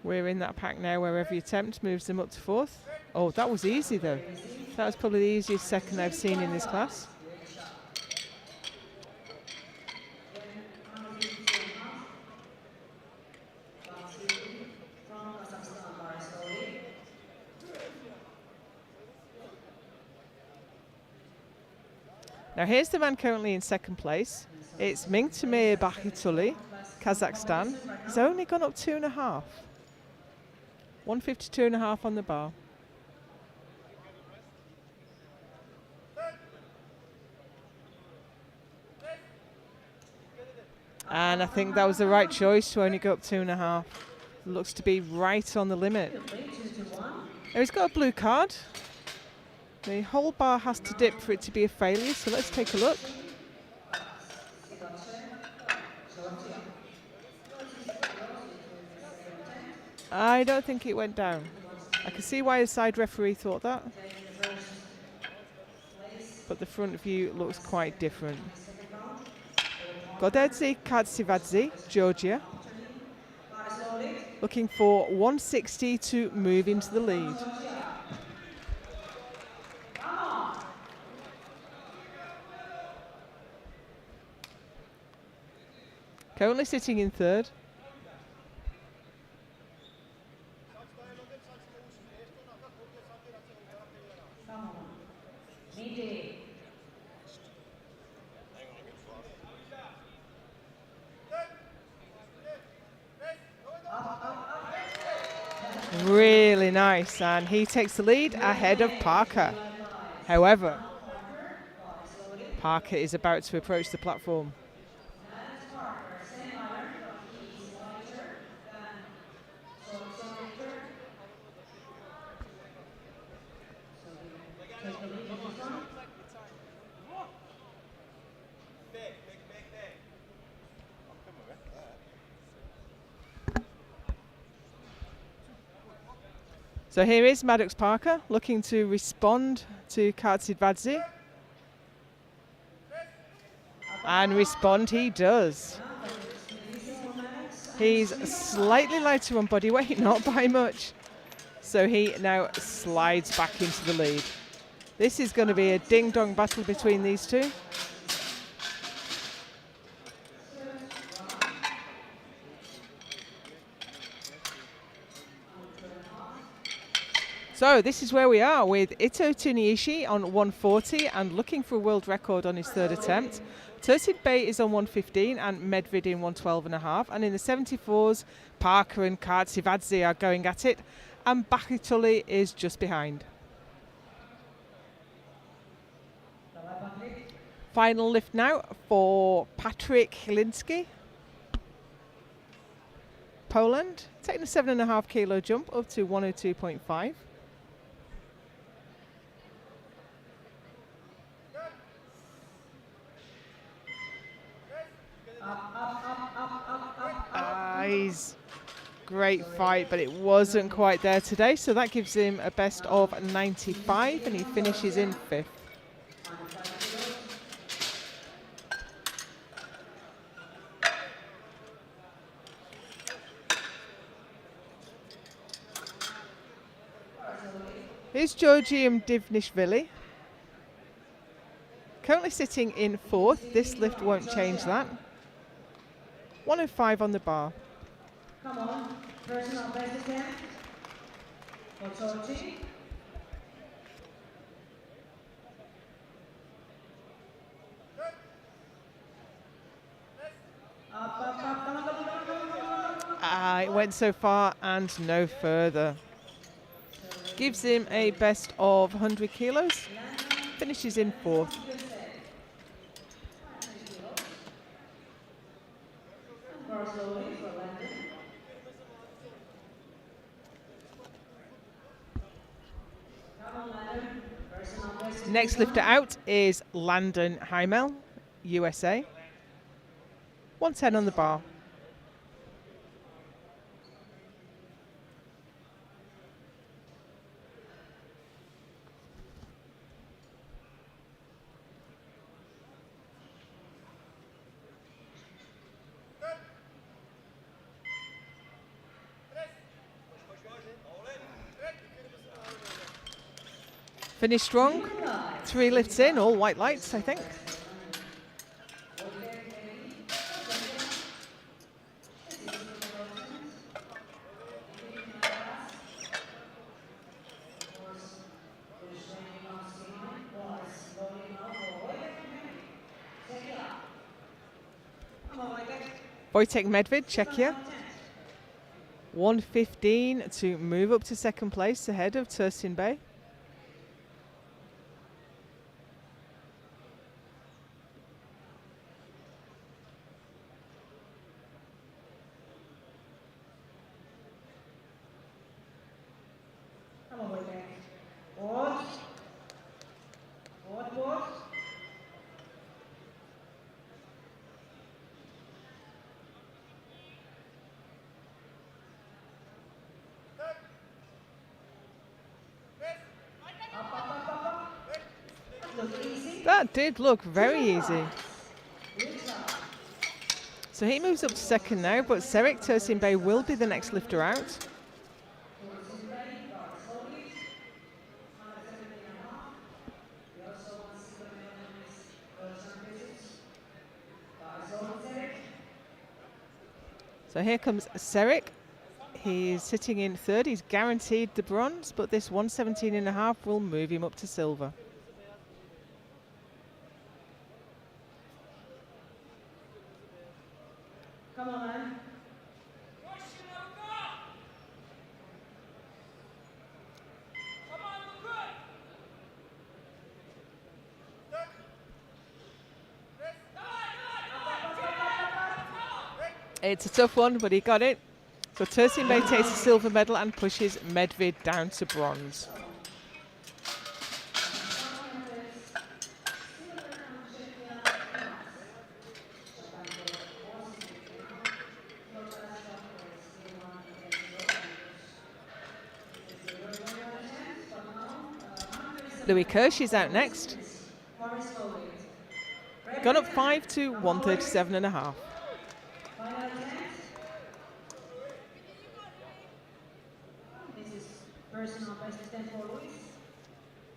We're in that pack now where every attempt moves them up to fourth. Oh, that was easy though. That was probably the easiest second I've seen in this class. Now here's the man currently in second place. It's Mingtamir Bakhituli, Kazakhstan. He's only gone up 2.5. 152.5 on the bar. And I think that was the right choice to only go up 2.5. Looks to be right on the limit. Now he's got a blue card. The whole bar has to dip for it to be a failure, so let's take a look. I don't think it went down. I can see why the side referee thought that. But the front view looks quite different. Godedzi Katsivadze, Georgia, looking for 160 to move into the lead. Currently sitting in third. Really nice, and he takes the lead ahead of Parker. However, Parker is about to approach the platform. So here is Maddox Parker looking to respond to Katsivadze. And respond he does. He's slightly lighter on body weight, not by much. So he now slides back into the lead. This is going to be a ding-dong battle between these two. So this is where we are with Ito Tuniishi on 140 and looking for a world record on his third attempt. Tursid Bey is on 115 and Medvid in 112.5. And in the 74s, Parker and Katsivadze are going at it. And Bakhituli is just behind. Final lift now for Patrick Hilinski. Poland, taking a 7.5 kilo jump up to 102.5. Great fight, but it wasn't quite there today, so that gives him a best of 95 and he finishes in 5th. Here's Georgium Divnishvili, currently sitting in 4th. This lift won't change that. 105 on the bar. Come on, personal best attempt for Georgie. It went so far and no further. Gives him a best of 100 kilos. Finishes in 4th. Next lifter out is Landon Heimel, USA. 110 on the bar. Finished strong. 3 lifts in, all white lights, I think. Wojtek Medved, Czechia. 1:15 to move up to 2nd place ahead of Tursin Bay. That did look very easy. So he moves up to 2nd now, but Serik Tursin Bay will be the next lifter out. So here comes Serik. He's sitting in 3rd. He's guaranteed the bronze, but this 117.5 will move him up to silver. Come on, man. It's a tough one, but he got it. So Tursin Bay takes a silver medal and pushes Medved down to bronze. Louis Kirsch is out next. Gone up 5 to 137.5. Personal best stand for Luis.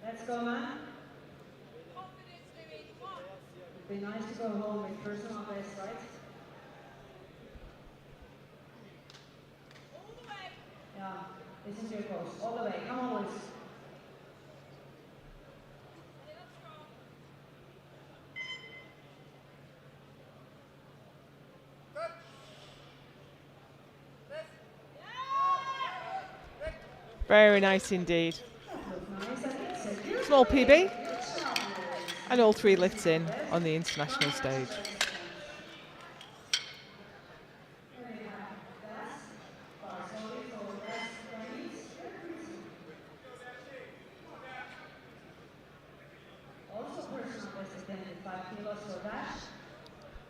Let's go, man. It'd be nice to go home with personal best, right? Yeah, this is your coach. All the way. Come on, Luis. Very nice indeed. Small PB. And all 3 lifts in on the international stage.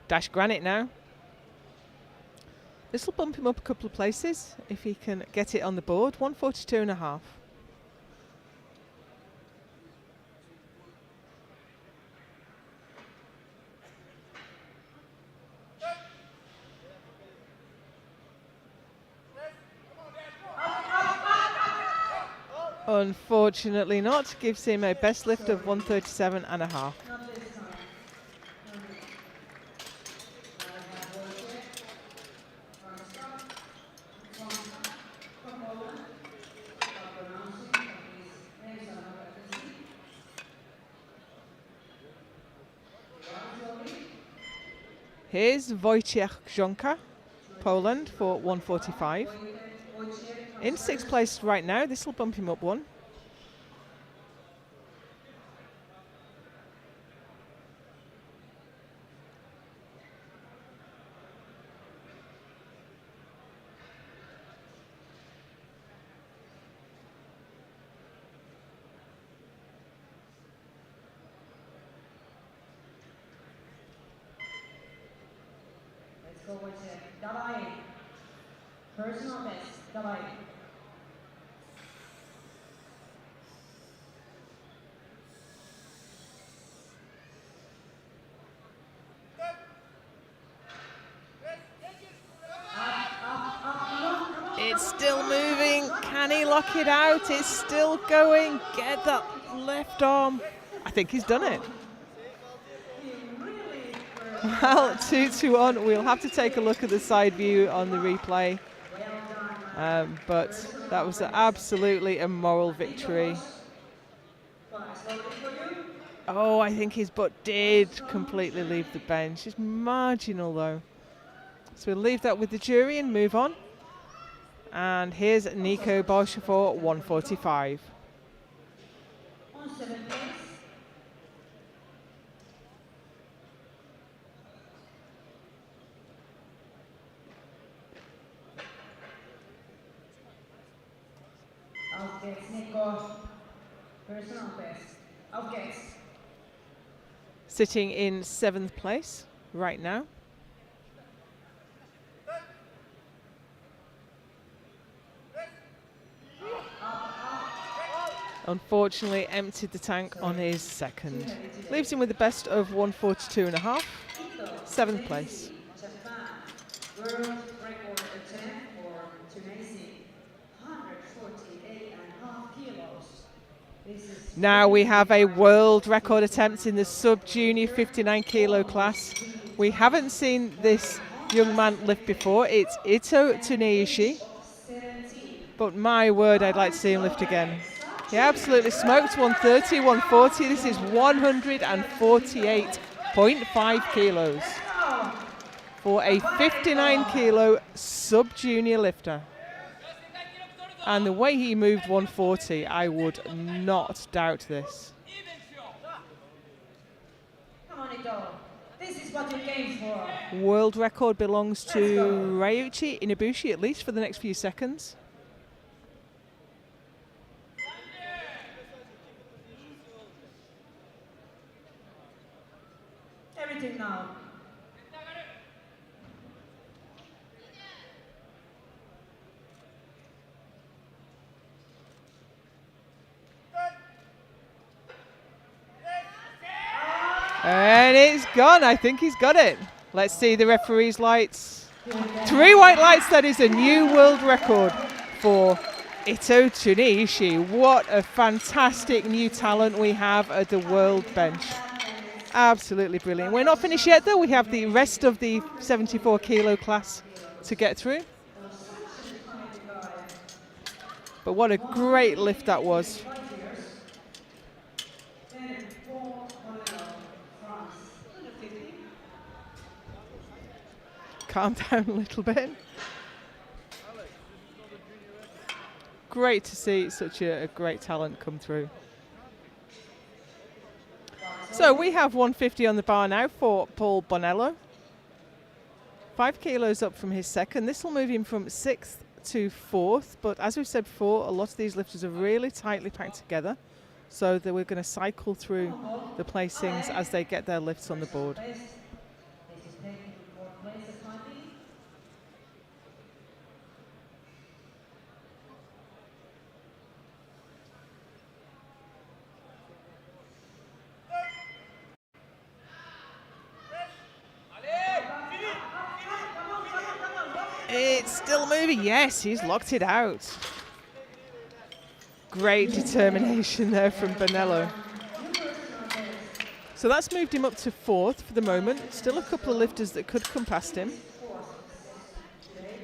Dash granite now. This will bump him up a couple of places if he can get it on the board. 142.5. Unfortunately not. Gives him a best lift of 137.5. Here's Wojciech Grzonka, Poland for 145. In 6th place right now. This will bump him up one. Let's go Wojciech. Dawaj. Personal best. Dawaj. It's still moving. Can he lock it out? It's still going. Get that left arm. I think he's done it. Well, 2-1. We'll have to take a look at the side view on the replay. But that was absolutely a moral victory. Oh, I think his butt did completely leave the bench. It's marginal, though. So we'll leave that with the jury and move on. And here's Nico Bosch for 145. On 7th place. Aufgeht's, Nico. Personal best. Aufgeht's. Sitting in 7th place right now. Unfortunately emptied the tank on his second. Leaves him with the best of 142.5. 7th place. World record attempt for Tunisia. 148.5 kilos. This is Now we have a world record attempt in the sub-junior 59 kilo class. We haven't seen this young man lift before. It's Ito Tsuneishi. But my word, I'd like to see him lift again. He absolutely smoked 130, 140. This is 148.5 kilos for a 59 kilo sub-junior lifter. And the way he moved 140, I would not doubt this. Come on, Ito. This is what you came for. World record belongs to Ryuichi Inabushi, at least for the next few seconds. Everything now. And it's gone. I think he's got it. Let's see the referee's lights. 3 white lights. That is a new world record for Ito Tsuneishi. What a fantastic new talent we have at the world bench. Absolutely brilliant. We're not finished yet, though. We have the rest of the 74 kilo class to get through. But what a great lift that was. Calm down a little bit. Great to see such a great talent come through. So we have 150 on the bar now for Paul Bonello. 5 kilos up from his second. This will move him from 6th to 4th. But as we've said before, a lot of these lifters are really tightly packed together. So that we're going to cycle through the placings as they get their lifts on the board. It's still moving. Yes, he's locked it out. Great determination there from Bonello. So that's moved him up to 4th for the moment. Still a couple of lifters that could come past him.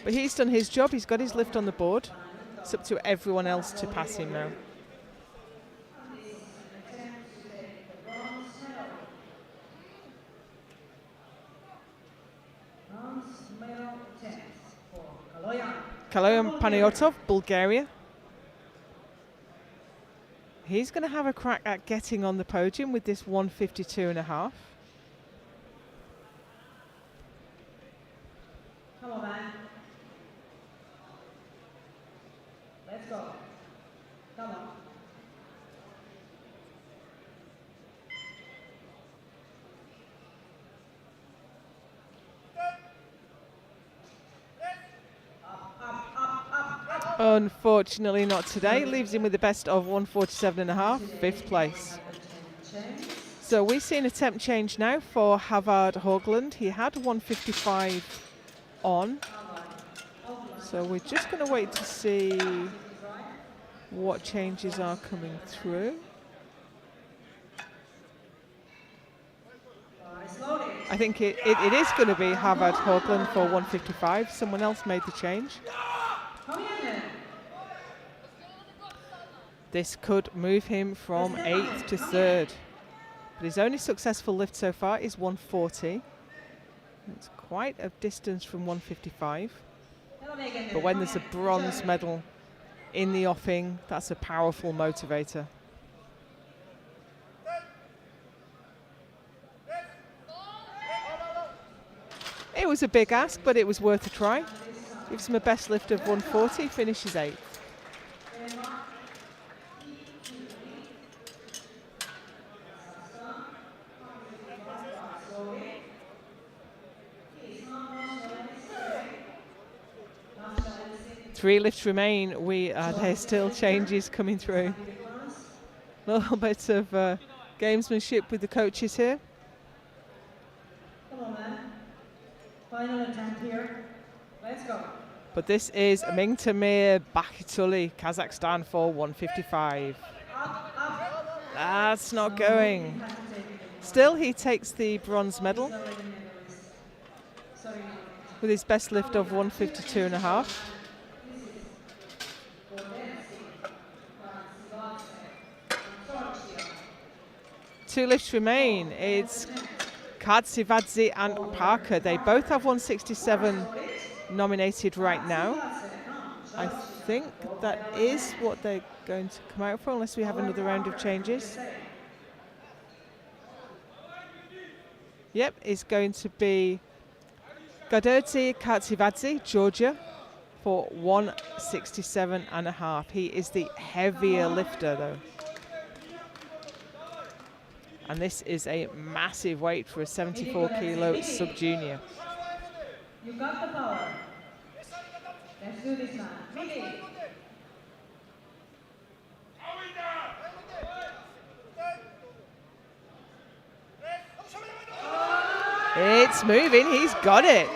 But he's done his job. He's got his lift on the board. It's up to everyone else to pass him now. Kaloyan Panayotov, Bulgaria. He's going to have a crack at getting on the podium with this 152.5. Come on, man. Let's go. Come on. Unfortunately not today. Leaves him with the best of 147.5, 5th place. So we've seen a temp change now for Havard Hoagland. He had 155 on. So we're just going to wait to see what changes are coming through. I think it is going to be Havard Hoagland for 155. Someone else made the change. This could move him from 8th to 3rd. But his only successful lift so far is 140. It's quite a distance from 155. But when there's a bronze medal in the offing, that's a powerful motivator. It was a big ask, but it was worth a try. Gives him a best lift of 140, finishes 8th. Three lifts remain. There's still changes coming through. A little bit of gamesmanship with the coaches here. Come on, man. Final attempt here. Let's go. But this is Mingtamir Bakhituli, Kazakhstan for 155. That's not going. Still, he takes the bronze medal with his best lift of 152.5. Two lifts remain. It's Katsivadze and Parker. They both have 167 nominated right now. I think that is what they're going to come out for, unless we have another round of changes. Yep, it's going to be Gaderdzi Katsivadze, Georgia, for 167.5. He is the heavier lifter, though. And this is a massive weight for a 74-kilo sub-junior. You got the power. Let's do this, man. It's moving, he's got it.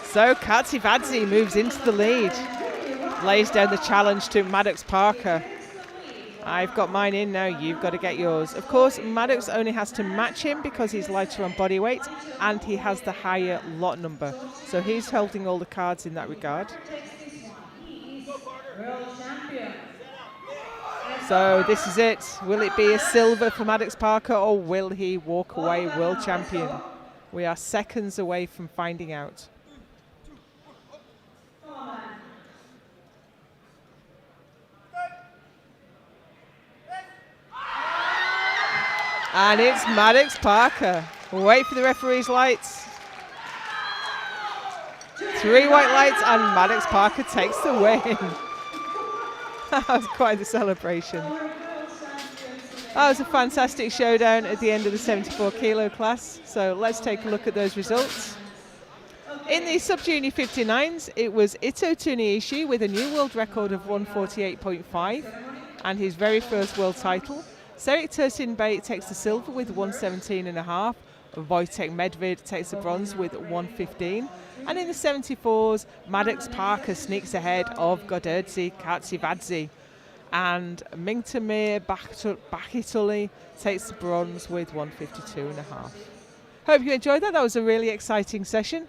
So Katsivadze moves into the lead. Lays down the challenge to Maddox Parker. I've got mine in now, you've got to get yours. Of course, Maddox only has to match him because he's lighter on body weight and he has the higher lot number. So he's holding all the cards in that regard. So this is it. Will it be a silver for Maddox Parker or will he walk away world champion? We are seconds away from finding out. And it's Maddox Parker. Wait for the referee's lights. 3 white lights and Maddox Parker takes the win. That was quite the celebration. That was a fantastic showdown at the end of the 74-kilo class. So let's take a look at those results. In the sub-junior 59s, it was Ito Tuniishi with a new world record of 148.5 and his very first world title. Serik Tursinbay takes the silver with 117.5. Wojtek Medved takes the bronze with 115. And in the 74s, Maddox Parker sneaks ahead of Gaderdzi Katsivadze. And Mingtamir Bakhituli takes the bronze with 152.5. Hope you enjoyed that. That was a really exciting session.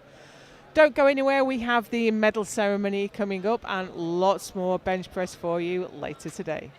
Don't go anywhere. We have the medal ceremony coming up and lots more bench press for you later today.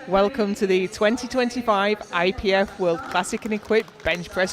Welcome to the 2025 IPF World Classic and Equip Bench Press